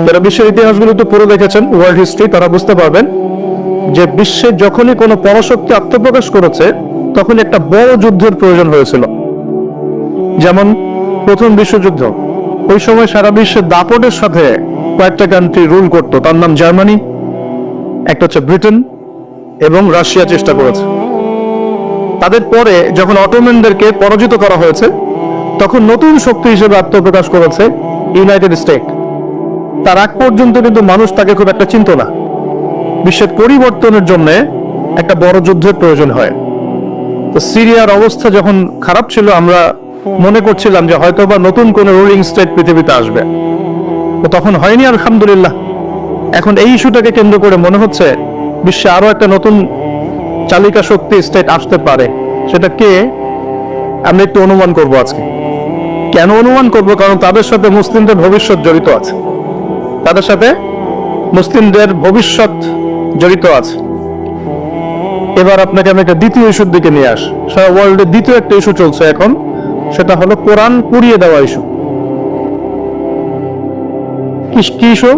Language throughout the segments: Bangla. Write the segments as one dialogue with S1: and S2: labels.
S1: যারা বিশ্বের ইতিহাসগুলো একটু পড়ে দেখেছেন, ওয়ার্ল্ড হিস্ট্রি, তারা বুঝতে পারবেন যে বিশ্বে যখনই কোনো পরাশক্তি আত্মপ্রকাশ করেছে তখনই একটা বড় যুদ্ধের প্রয়োজন হয়েছিল। যেমন প্রথম বিশ্বযুদ্ধ, ওই সময় সারা বিশ্বে দাপটের সাথে কয়েকটা কান্ট্রি রুল করতো, তার নাম জার্মানি, একটা হচ্ছে ব্রিটেন এবং রাশিয়া চেষ্টা করেছে। তাদের পরে যখন অটোম্যানদেরকে পরাজিত করা হয়েছে তখন নতুন শক্তি হিসেবে আত্মপ্রকাশ করেছে ইউনাইটেড স্টেট। তার আগ পর্যন্ত কিন্তু মানুষ তাকে খুব একটা চিনত না। বিশ্বের পরিবর্তনের জন্য একটা বড় যুদ্ধের প্রয়োজন হয়। তো সিরিয়ার অবস্থা যখন খারাপ ছিল, আমরা মনে করছিলাম যে হয়তোবা নতুন কোন রুলিং স্টেট পৃথিবীতে আসবে, তো তখন হয়নি, আলহামদুলিল্লাহ। এখন এই ইস্যুটাকে কেন্দ্র করে মনে হচ্ছে বিশ্বে আরো একটা নতুন চালিকা শক্তি স্টেট আসতে পারে। সেটা কে, আমরা একটু অনুমান করব আজকে। কেন অনুমান করব? কারণ তাদের সাথে মুসলিমদের ভবিষ্যৎ জড়িত আছে, তাদের সাথে মুসলিমদের ভবিষ্যৎ জড়িত আছে। এবার আপনাকে আমি একটা দ্বিতীয় ইস্যুর দিকে নিয়ে আস। সারা ওয়ার্ল্ডে দ্বিতীয় একটা ইস্যু চলছে এখন, সেটা হলো কোরআন পুড়িয়ে দেওয়া ইস্যু। কি ইস্যু?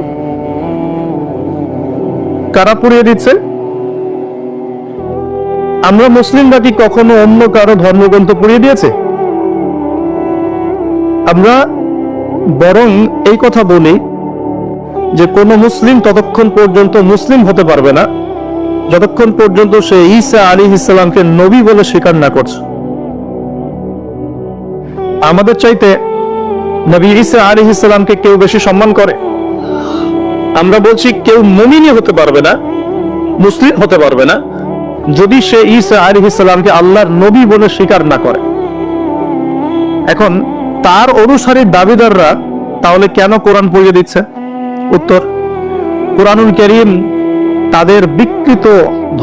S1: কারা পুড়িয়ে দিচ্ছে? আমরা মুসলিমরা কি কখনো অন্য কারো ধর্মগ্রন্থ পুড়িয়ে দিয়েছে? আমরা বরং এই কথা বলি যে কোন মুসলিম ততক্ষণ পর্যন্ত মুসলিম হতে পারবে না যতক্ষণ পর্যন্ত সে ঈসা আলাইহিস সালামকে নবী বলে স্বীকার না করছে। আমাদের চাইতে নবী ঈসা আলাইহিস সালামকে কেউ বেশি সম্মান করে? আমরা বলছি কেউ মুমিনই হতে পারবে না, মুসলিম হতে পারবে না যদি সে ঈসা আলাইহিস সালামকে আল্লাহর নবী বলে স্বীকার না করে। এখন তার অনুসারী দাবিদাররা তাহলে কেন কোরআন পড়িয়ে দিচ্ছে? উত্তর, কোরআনুল কারীম তাদের বিকৃত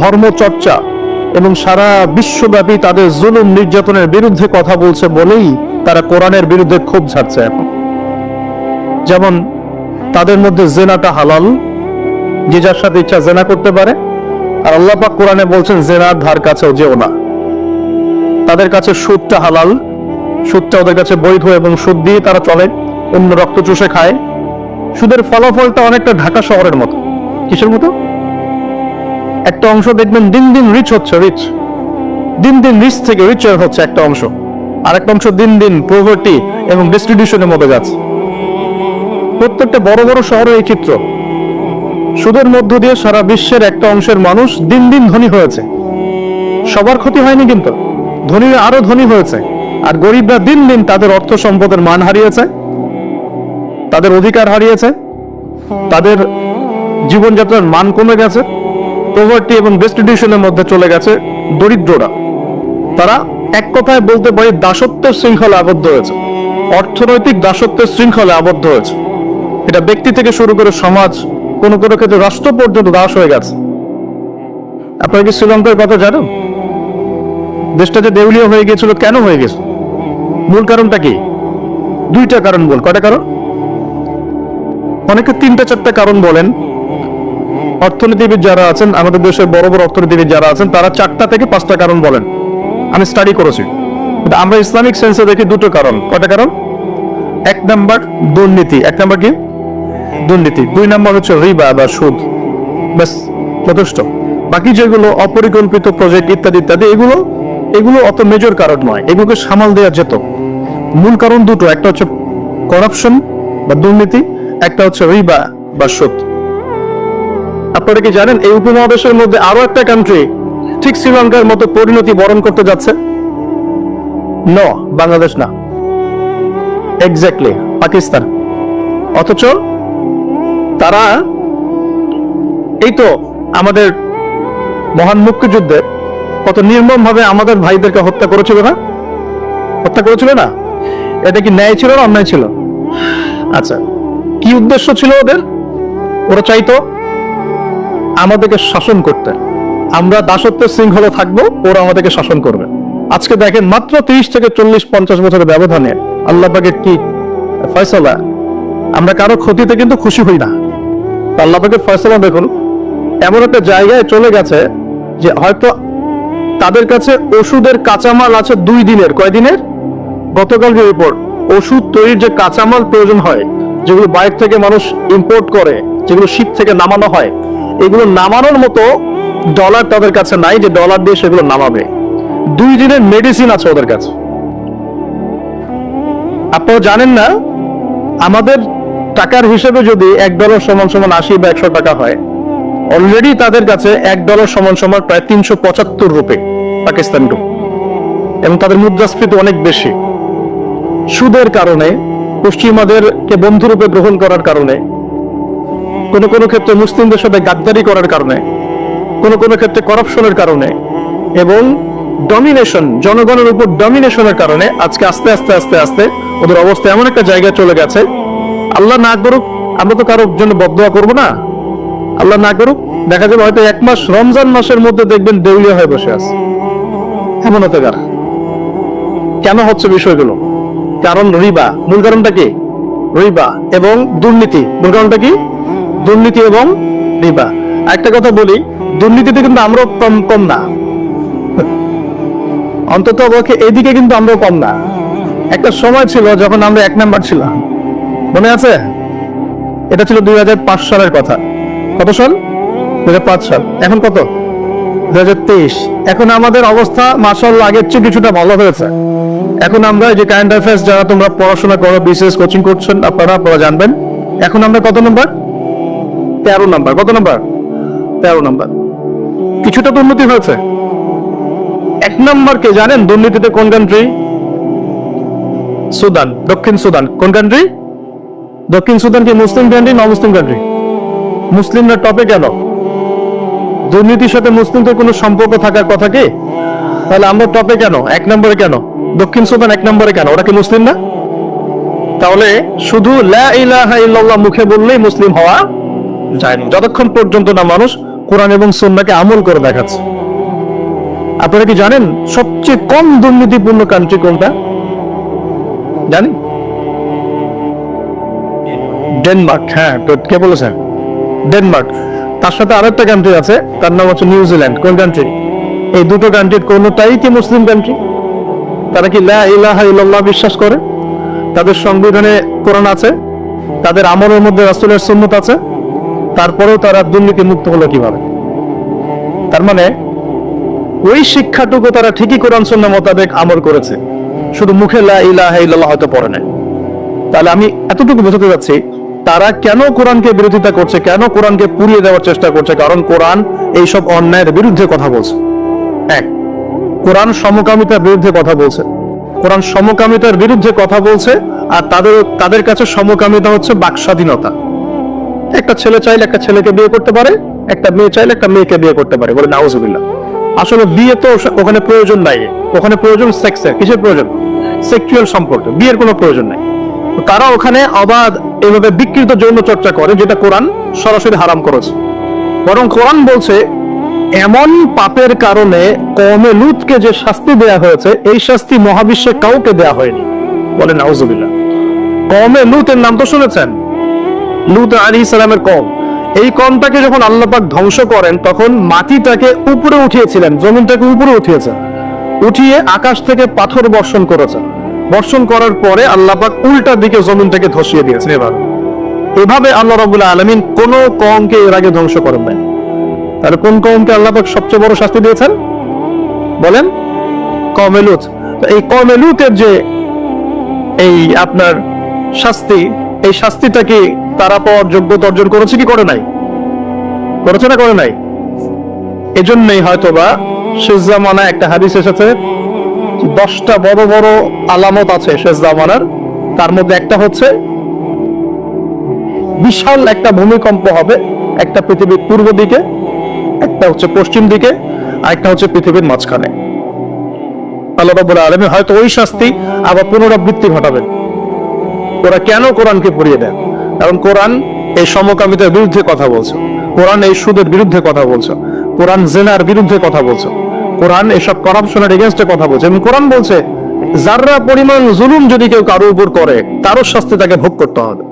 S1: ধর্মচর্চা এবং সারা বিশ্বব্যাপী তাদের জুলুম নির্যাতনের বিরুদ্ধে কথা বলছে বলেই তারা কোরআনের বিরুদ্ধে ক্ষোভ ঝাড়ছে এখন। যেমন তাদের মধ্যে জেনাটা হালাল, যে যার সাথে ইচ্ছা জেনা করতে পারে, আর আল্লাহ পাক কোরআনে বলছেন জেনার ধার কাছেও যেও না। তাদের কাছে সুদটা হালাল, সুদটা ওদের কাছে বৈধ এবং সুদ দিয়ে তারা চলে, অন্য রক্ত চুষে খায়। সুদের ফলাফলটা অনেকটা ঢাকা শহরের মতো। কিসের মতো? একটা অংশ দেখবেন দিন দিন রিচ হচ্ছে, দিন দিন রিচ থেকে রিচার হচ্ছে একটা অংশ, আর একটা অংশ দিন দিন পভার্টি এবং ডিস্ট্রিবিউশনের মধ্যে যাচ্ছে। প্রত্যেকটা বড় বড় শহরের এই চিত্র। সুদের মধ্য দিয়ে সারা বিশ্বের একটা অংশের মানুষ দিন দিন ধনী হয়েছে। সবার ক্ষতি হয়নি, কিন্তু ধনীরা আরো ধনী হয়েছে, আর গরিবরা দিন দিন তাদের অর্থ সম্পদের মান হারিয়েছে, তাদের অধিকার হারিয়েছে, তাদের জীবনযাত্রার মান কমে গেছে, পভার্টি এবং ডিস্ট্রিবিউশনের মধ্যে চলে গেছে দরিদ্ররা। তারা এক কথায় বলতে পারি দাসত্বের শৃঙ্খলে আবদ্ধ হয়েছে, অর্থনৈতিক দাসত্বের শৃঙ্খলে আবদ্ধ হয়েছে। এটা ব্যক্তি থেকে শুরু করে সমাজ, কোন কোন ক্ষেত্রে রাষ্ট্র পর্যন্ত দাস হয়ে গেছে। আপনারা কি শ্রীলঙ্কার কথা জানেন? দেশটা যে দেউলিয়া হয়ে গিয়েছিল, কেন হয়ে গেছে? মূল কারণটা কি? দুইটা কারণ বল। কয়টা কারণ? অনেকে তিনটা চারটা কারণ বলেন। অর্থনীতিবিদ যারা আছেন, আমাদের দেশের বড় বড় অর্থনীতিবিদ যারা আছেন, তারা 4টা থেকে 5টা কারণ বলেন। আমি স্টাডি করেছি, আমরা ইসলামিক সেন্সে দেখি দুটো কারণ। কয়টা কারণ? 1 নাম্বার দুর্নীতি। 1 নাম্বার কি? দুর্নীতি। 2 নাম্বার হচ্ছে রিবা বা সুদ। ব্যাস, যথেষ্ট। বাকি যেগুলো অপরিকল্পিত প্রজেক্ট ইত্যাদি ইত্যাদি, এগুলো অত মেজর কারণ নয়, এগুলোকে সামাল দেওয়া যেত। মূল কারণ দুটো, একটা হচ্ছে করাপশন বা দুর্নীতি, একটা হচ্ছে রিবা বা সুদ। আপনারা কি জানেন এই উপমহাদেশের মধ্যে আরো একটা কান্ট্রি ঠিক শ্রীলঙ্কার মতো পরিণতি বরণ করতে যাচ্ছে? নো, বাংলাদেশ না, এক্স্যাক্টলি পাকিস্তান। অথচ তারা এই তো আমাদের মহান মুক্তিযুদ্ধে কত নির্মম ভাবে আমাদের ভাইদেরকে হত্যা করেছিল না? হত্যা করেছিল না? এটা কি ন্যায় ছিল না অন্যায় ছিল? আচ্ছা, কি উদ্দেশ্য ছিল ওদের? ওরা চাইতো আমাদেরকে শাসন করতে, আমরা দাসত্বের শৃঙ্খলে থাকবো, ওরা আমাদেরকে শাসন করবে। আজকে দেখেন মাত্র 30 থেকে 40-50 বছরের ব্যবধানে আল্লাহ পাকের কি ফয়সালা। আমরা কারো ক্ষতিতে কিন্তু খুশি হই না। আল্লাহ পাকের ফয়সালা দেখুন, এমন একটা জায়গায় চলে গেছে যে হয়তো তাদের কাছে ওষুধের কাঁচামাল আছে 2 দিনের। কয় দিনের? গতকালকে রিপোর্ট, ওষুধ তৈরির যে কাঁচামাল প্রয়োজন হয় যেগুলো বাইরে থেকে মানুষ ইম্পোর্ট করে, যেগুলো শীত থেকে নামানো হয়, এগুলো নামানোর মতো ডলার তাদের কাছে নাই যে ডলার দিয়ে সেগুলো নামাবে। 2 দিনের মেডিসিন আছে ওদের কাছে। আপনারা জানেন না, আমাদের টাকার হিসেবে যদি $1 সমান সমান 80 বা 100 টাকা হয়, অলরেডি তাদের কাছে $1 সমান সমান প্রায় 375 রুপি পাকিস্তান রুপি, এবং তাদের মুদ্রাস্ফীতি অনেক বেশি। সুদের কারণে, পশ্চিমাদেরকে বন্ধুরূপে গ্রহণ করার কারণে, কোন কোন ক্ষেত্রে মুসলিমদের সাথে গাদ্দারি করার কারণে, কোন কোন ক্ষেত্রে করাপশনের কারণে এবং ডমিনেশন, জনগণের উপর ডমিনেশনের কারণে আজকে আস্তে আস্তে আস্তে আস্তে ওদের অবস্থা এমন একটা জায়গায় চলে গেছে। আল্লাহ না করুক, আমরা তো কারোর জন্য বদদোয়া করবো না, আল্লাহ না করুক, দেখা যাবে হয়তো 1 মাস রমজান মাসের মধ্যে দেখবেন দেউলিয়া হয়ে বসে আছে। এমন হতে পারে। কেন হচ্ছে বিষয়গুলো? কারণ রিবা। মূল কারণটা কি? রিবা এবং দুর্নীতি। মূল কারণটা কি? দুর্নীতি এবং রিবা। একটা কথা বলি, দুর্নীতিতে কিন্তু আমরাও কম না, অন্তত এদিকে কিন্তু আমরাও কম না। একটা সময় ছিল যখন আমরা 1 নাম্বার ছিলাম, মনে আছে? এটা ছিল 2005 সালের কথা। কত সাল? 2005 সাল। এখন কত? 2023। এখন আমাদের অবস্থা মাশাআল্লাহ আগের চেয়ে কিছুটা ভালো হয়েছে। এখন আমরা যে কারেন্ট অ্যাফেয়ার্স, যারা তোমরা পড়াশোনা করো, বিসিএস কোচিং করছেন, আপনারা জানবেন এখন আমরা কত নাম্বার? 13 নাম্বার। কত নাম্বার? 13 নাম্বার। কিছুটা তো উন্নতি হয়েছে। 1 নাম্বার কে জানেন দুর্নীতিতে? কোন কান্ট্রি? সুদান, দক্ষিণ সুদান। কোন কান্ট্রি? দক্ষিণ সুদান কি মুসলিম কান্ট্রি না মুসলিম কান্ট্রি? মুসলিমরা টপে কেন? দুর্নীতির সাথে মুসলিমদের কোনো সম্পর্ক থাকার কথা কি? তাহলে আমরা টপে কেন? 1 নম্বরে কেন? দক্ষিণ সুদান 1 নম্বরে কেন? ওরা কি মুসলিম না? তাহলে শুধু লা ইলাহা ইল্লাল্লাহ মুখে বললেই মুসলিম হওয়া যায় না, যতক্ষণ পর্যন্ত না মানুষ কোরআন এবং সুন্নাহকে আমল করে দেখাচ্ছে। আপনারা কি জানেন সবচেয়ে কম দুর্নীতিপূর্ণ কান্ট্রি কোনটা? জানি? ডেনমার্ক। হ্যাঁ, তো কে বলেছেন? ডেনমার্ক। তার সাথে আরেকটা কান্ট্রি আছে, তার নাম হচ্ছে নিউজিল্যান্ড। কোন কান্ট্রি? এই দুটো কান্ট্রির কোনটাই কি মুসলিম কান্ট্রি? তারা কি লা ইলাহা ইল্লাল্লাহ বিশ্বাস করে? তাদের সংবিধানে কোরআন আছে, তাদের আমলের মধ্যে রাসূলের সুন্নাত আছে, তারপরেও তারা দুর্নীতি মুক্ত হলো কিভাবে? তার মানে ওই শিক্ষাটুকু তারা ঠিকই কোরআন সুন্নাহ মোতাবেক আমল করেছে, শুধু মুখে লা ইলাহা ইল্লাল্লাহ হয়তো পড়ে নাই। তাহলে আমি এতটুকু বোঝাতে যাচ্ছি, তারা কেন কোরআনকে বিরোধিতা করছে, কেন কোরআনকে পুড়িয়ে দেওয়ার চেষ্টা করছে? কারণ কোরআন এইসব অন্যায়ের বিরুদ্ধে কথা বলছে। এক, কোরআন সমকামিতার বিরুদ্ধে কথা বলছে। কোরআন সমকামিতার বিরুদ্ধে কথা বলছে, আর তাদের কাছে সমকামিতা হচ্ছে বাক স্বাধীনতা। একটা ছেলে চাইলে একটা ছেলেকে বিয়ে করতে পারে, একটা মেয়ে চাইলে একটা মেয়েকে বিয়ে করতে পারে। বলে নাউজুবিল্লাহ। আসলে বিয়ে তো ওখানে প্রয়োজন নাই, ওখানে প্রয়োজন সেক্সের। কিসের প্রয়োজন? সেক্সুয়াল সম্পর্ক। বিয়ের কোনো প্রয়োজন নাই। তারা ওখানে অবাধ এভাবে বিকৃত যৌন চর্চা করে, যেটা কোরআন সরাসরি হারাম করেছে। বরং কোরআন বলছে এমন পাপের কারণে কওমে লূতকে যে শাস্তি দেয়া হয়েছে, এই শাস্তি মহাবিশ্বে কাউকে দেয়া হয়নি। বলে নাউজুবিল্লাহ। কওমে লূতের নাম তো শুনেছেন? লূত আলাইহিস সালামের কওম। এই কওমটাকে যখন আল্লাহ পাক ধ্বংস করেন, তখন মাটিটাকে উপরে উঠিয়েছিলেন, জমিনটাকে উপরে উঠিয়েছেন, উঠিয়ে আকাশ থেকে পাথর বর্ষণ করেছেন। বর্ষণ করার পরে আল্লাহ পাক উল্টা দিকে জমিনটাকে ধসিয়ে দিয়েছেন। এভাবে আল্লাহ রাব্বুল আলামিন কোন কওমকে এর আগে ধ্বংস করেন নাই। তাহলে কোন কওমকে আল্লাহ পাক সবচেয়ে বড় শাস্তি দিয়েছেন? বলেন? কওমে লূত। তো এই কওমে লূতের যে এই আপনার শাস্তি, এই শাস্তিটা কি তারা পাওয়ার যোগ্যতা অর্জন করেছে কি করে নাই? করেছে না করে নাই? এজন্যই হয়তোবা শেষ জামানায় একটা হাদিস এসেছে, 10টা বড় বড় আলামত আছে শেষ জামানার। তার মধ্যে একটা হচ্ছে বিশাল একটা ভূমিকম্প হবে, একটা পৃথিবীর পূর্ব দিকে, একটা হচ্ছে পশ্চিম দিকে, আর একটা হচ্ছে পৃথিবীর মাঝখানে। আল্লাহ রাব্বুল আলামিন হয়তো ওই শাস্তি আবার পুনরাবৃত্তি ঘটাবেন। ওরা কেন কোরআনকে পুড়িয়ে দেন? কারণ কোরআন এই সমকামিতার বিরুদ্ধে কথা বলছে, কোরআন এই সুদের বিরুদ্ধে কথা বলছে, কোরআন জিনার বিরুদ্ধে কথা বলছে, কোরআন এসব করাপশনের এগেইনস্টে কথা বলছে। এবং কোরআন বলছে যাররা পরিমাণ জুলুম যদি কেউ কারো উপর করে, তারও শাস্তি তাকে ভোগ করতে হবে।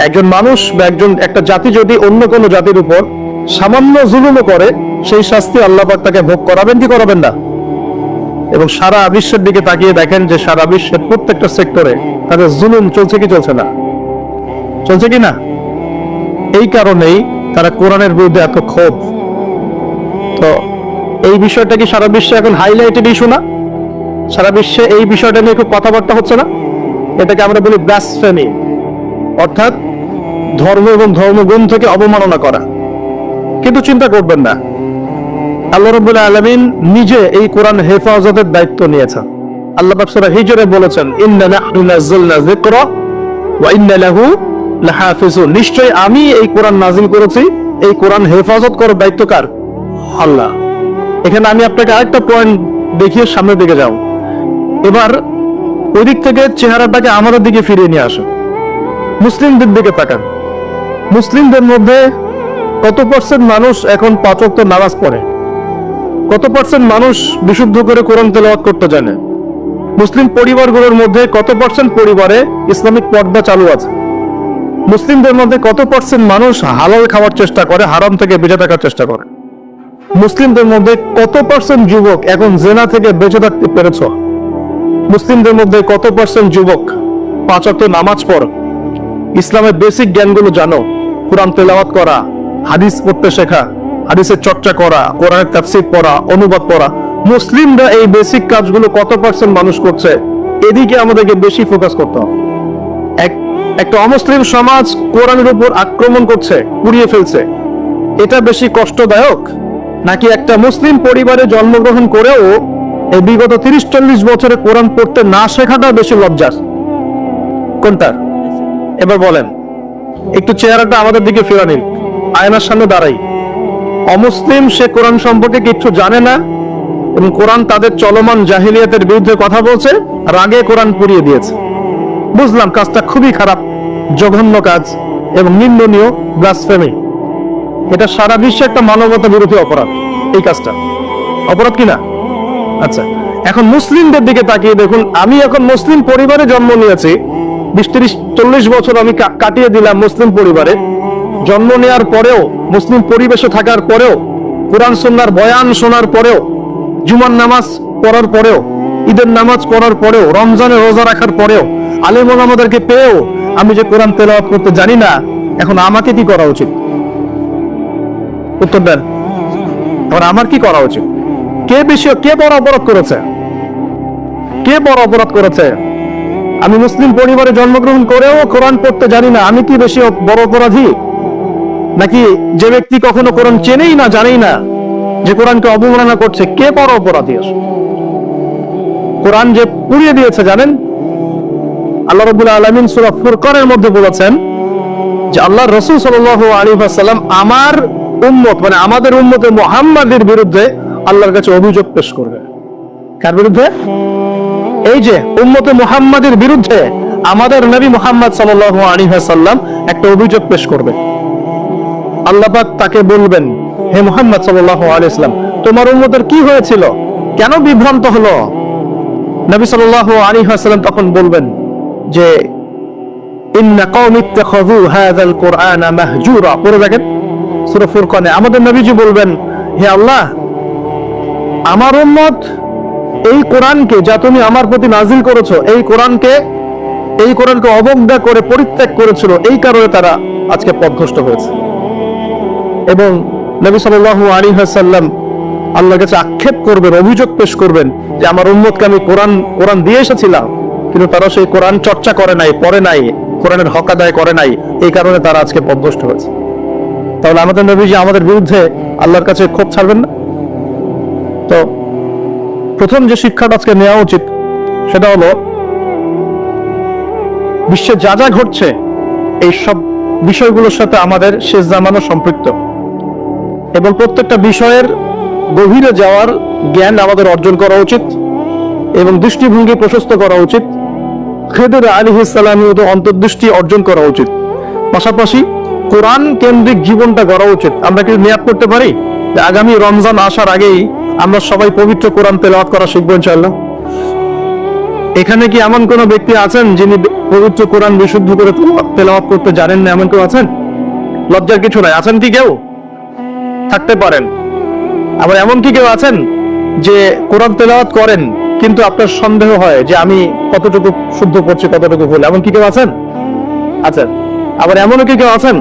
S1: একজন মানুষ বা একটা জাতি যদি অন্য কোনো জাতির উপর সামান্য জুলুমও করে, সেই শাস্তি আল্লাহ পাক তাকে ভোগ করাবেন কি করাবেন না? এবং সারা বিশ্বের দিকে তাকিয়ে দেখেন যে সারা বিশ্বের প্রত্যেকটা সেক্টরে তাদের জুলুম চলছে কি চলছে না? চলছে কিনা? এই কারণেই তারা কোরআনের বিরুদ্ধে এত ক্ষোভ। তো এই বিষয়টা কি সারা বিশ্বে এখন হাইলাইটেড ইস্যু না? সারা বিশ্বে এই বিষয়টা নিয়ে খুব কথাবার্তা হচ্ছে না? এটাকে আমরা বলি ব্লাসফেমি, অর্থাৎ ধর্ম এবং ধর্মগুণ থেকে অবমাননা করা। কিন্তু চিন্তা করবেন না, আল্লাহ রাব্বুল আলামিন নিজে এই কোরআন হেফাজতের দায়িত্ব নিয়েছেন। আল্লাহ পাক সূরা হিজরে বলেছেন, ইন্না নাহনু নাযালনা যিকরা ওয়া ইন্না লাহু লাহাফিজুন, নিশ্চয়ই আমি এই কোরআন নাযিল করেছি, এই কোরআন হেফাজত করার দায়িত্ব কার? আল্লাহ। এখানে আমি আপনাকে আরেকটা পয়েন্ট দেখিয়ে সামনের দিকে যাও। এবার ওই দিক থেকে চেহারাটাকে আমাদের দিকে ফিরিয়ে নিয়ে আসো, মুসলিমদের দিকে তাকান। মুসলিমদের মধ্যে কত পার্সেন্ট মানুষ এখন 5 ওয়াক্ত নামাজ পড়ে? কত পার্সেন্ট মানুষ বিশুদ্ধ করে কোরআন তেলাওয়াত করতে জানে? মুসলিম পরিবারগুলোর মধ্যে কত পার্সেন্ট পরিবারে ইসলামিক পর্দা চালু আছে? মুসলিমদের মধ্যে কত পার্সেন্ট মানুষ হালাল খাওয়ার চেষ্টা করে, হারাম থেকে বেঁচে থাকার চেষ্টা করে? মুসলিমদের মধ্যে কত পার্সেন্ট যুবক এখন জেনা থেকে বেঁচে থাকতে পেরেছ? মুসলিমদের মধ্যে কত পার্সেন্ট যুবক 5 ওয়াক্ত নামাজ পড়, ইসলামের বেসিক জ্ঞানগুলো জানো, কোরআন তেলাওয়াত করা, হাদিস পড়তে শেখা, হাদিসের চর্চা করা, কোরআনের তাফসীর পড়া, অনুবাদ পড়া? মুসলিমরা এই বেসিক কাজগুলো কত পার্সেন্ট মানুষ করছে? এদিকে আমাদেরকে বেশি ফোকাস করতে হবে। একটা অমুসলিম সমাজ কোরআনের উপর আক্রমণ করছে, পুড়িয়ে ফেলছে, এটা বেশি কষ্টদায়ক নাকি একটা মুসলিম পরিবারে জন্মগ্রহণ করেও এই বিগত 30-40 বছরে কোরআন পড়তে না শেখাটা বেশি লজ্জার? কোনটা? এবার বলেন, একটু চেহারাটা আমাদের দিকে ফেরা নিন, আয়নার সামনে দাঁড়াই। অমুসলিম, সে কোরআন সম্পর্কে কিছু জানে না এবং কোরআন তাদের চলমান জাহিলিয়াতের বিরুদ্ধে কথা বলছে, রাগে কোরআন পুড়িয়ে দিয়েছে। বুঝলাম কাজটা খুবই খারাপ, জঘন্য কাজ এবং নিন্দনীয়, ব্লাসফেমি। এটা সারা বিশ্বে একটা মানবতা বিরোধী অপরাধ। এই কাজটা অপরাধ কিনা? আচ্ছা, এখন মুসলিমদের দিকে তাকিয়ে দেখুন। আমি এখন মুসলিম পরিবারে জন্ম নিয়েছি, 20-30-40 বছর আমি কাটিয়ে দিলাম মুসলিম পরিবারে। জন্ম নেওয়ার পরেও, মুসলিম পরিবেশে থাকার পরেও, কোরআন সুন্নাহর বয়ান শোনার পরেও, জুমার নামাজ পড়ার পরেও, ঈদের নামাজ পড়ার পরেও, রমজানের রোজা রাখার পরেও, আলেম ওলামাদেরকে পেয়েও আমি যে কোরআন তেলাওয়াত করতে জানি না, এখন আমাকে কি করা উচিত? উত্তর দেন। এখন আমার কি করা উচিত? কে বড় অপরাধ করেছে? কে বড় অপরাধ করেছে? আমি মুসলিম পরিবারে জন্মগ্রহণ করেও কোরআন পড়তে জানি না, আমি কি বেশি বড় অপরাধী? নাকি যে ব্যক্তি কখনো কোরআন চেনেই না, জানেই না, যে কোরআনকে অবমাননা করছে, কে বড় অপরাধী? কোরআন যে পুড়িয়ে দিয়েছে জানেন, আল্লাহ রাব্বুল আলামিন সূরা ফুরকানের মধ্যে বলেছেন যে আল্লাহর রাসূল সাল্লাল্লাহু আলাইহি ওয়াসাল্লাম আমার উম্মত, মানে আমাদের উম্মতে মুহাম্মাদের বিরুদ্ধে আল্লাহর কাছে অভিযোগ পেশ করবে। কার বিরুদ্ধে? এই যে উম্মতে মুহাম্মাদের বিরুদ্ধে আমাদের নবী মুহাম্মদ সাল্লাল্লাহু আলাইহি ওয়াসাল্লাম একটা অভিযোগ পেশ করবে। আল্লাহ পাক তাকে বলবেন, হে মুহাম্মদ সাল্লাল্লাহু আলাইহি ওয়াসাল্লাম, তোমার উম্মতের কি হয়েছিল, কেন বিভ্রান্ত হলো? নবী সাল্লাল্লাহু আলাইহি ওয়াসাল্লাম তখন বলবেন যে ইন্না কওমি ইত্তাখাযু হাযাল কুরআনা মাহজুরা। পড়ে দেখেন সূরা ফুরকানে আমাদের নবীজি বলবেন, হে আল্লাহ, আমার উম্মত এই কোরআনকে, যা তুমি আমার প্রতি নাজিল করেছো, এই কোরআনকে অবজ্ঞা করে পরিত্যাগ করেছিল, এই কারণে তারা আজকে পথভ্রষ্ট হয়েছে। এবং নবী সাল্লাল্লাহু আলাইহি ওয়াসাল্লাম আল্লাহর কাছে আক্ষেপ করবেন, অভিযোগ পেশ করবেন যে আমার উম্মতকে আমি কোরআন দিয়ে এসেছিলাম, কিন্তু তারা সেই কোরআন চর্চা করে নাই, পড়ে নাই, কোরআনের হক আদায় করে নাই, এই কারণে তারা আজকে পথভ্রষ্ট হয়েছে। তাহলে আমাদের নবীজি আমাদের বিরুদ্ধে আল্লাহর কাছে ক্ষোভ ছাড়বেন না? তো প্রথম যে শিক্ষাটা আজকে নেওয়া উচিত সেটা হলো, বিশ্বে যা যা ঘটছে এই সব বিষয়গুলোর সাথে আমাদের শেষ জামানো সম্পৃক্ত, এবং প্রত্যেকটা বিষয়ের গভীরে যাওয়ার জ্ঞান আমাদের অর্জন করা উচিত এবং দৃষ্টিভঙ্গি প্রশস্ত করা উচিত। খেদর আলাইহিস সালামের অন্তর্দৃষ্টি অর্জন করা উচিত। পাশাপাশি কোরআন কেন্দ্রিক জীবনটা গড়া উচিত। আমরা কি নিয়াত করতে পারি যে আগামী রমজান আসার আগেই আমরা সবাই পবিত্র কোরআন তেলাওয়াত করা শিখবো ইনশাআল্লাহ? এখানে কি এমন কোন ব্যক্তি আছেন যিনি পবিত্র কোরআন বিশুদ্ধ করে তেলাওয়াত করতে জানেন না? এমন কেউ আছেন? লজ্জার কিছু নাই। আছেন কি কেউ? থাকতে পারেন। আবার এমন কি কেউ আছেন যে কোরআন তেলাওয়াত করেন কিন্তু আপনার সন্দেহ হয় যে আমি কতটুকু শুদ্ধ পড়ছি, কতটুকু ভুল? এমন কি কেউ আছেন? আছেন। আবার এমনও কি কেউ আছেন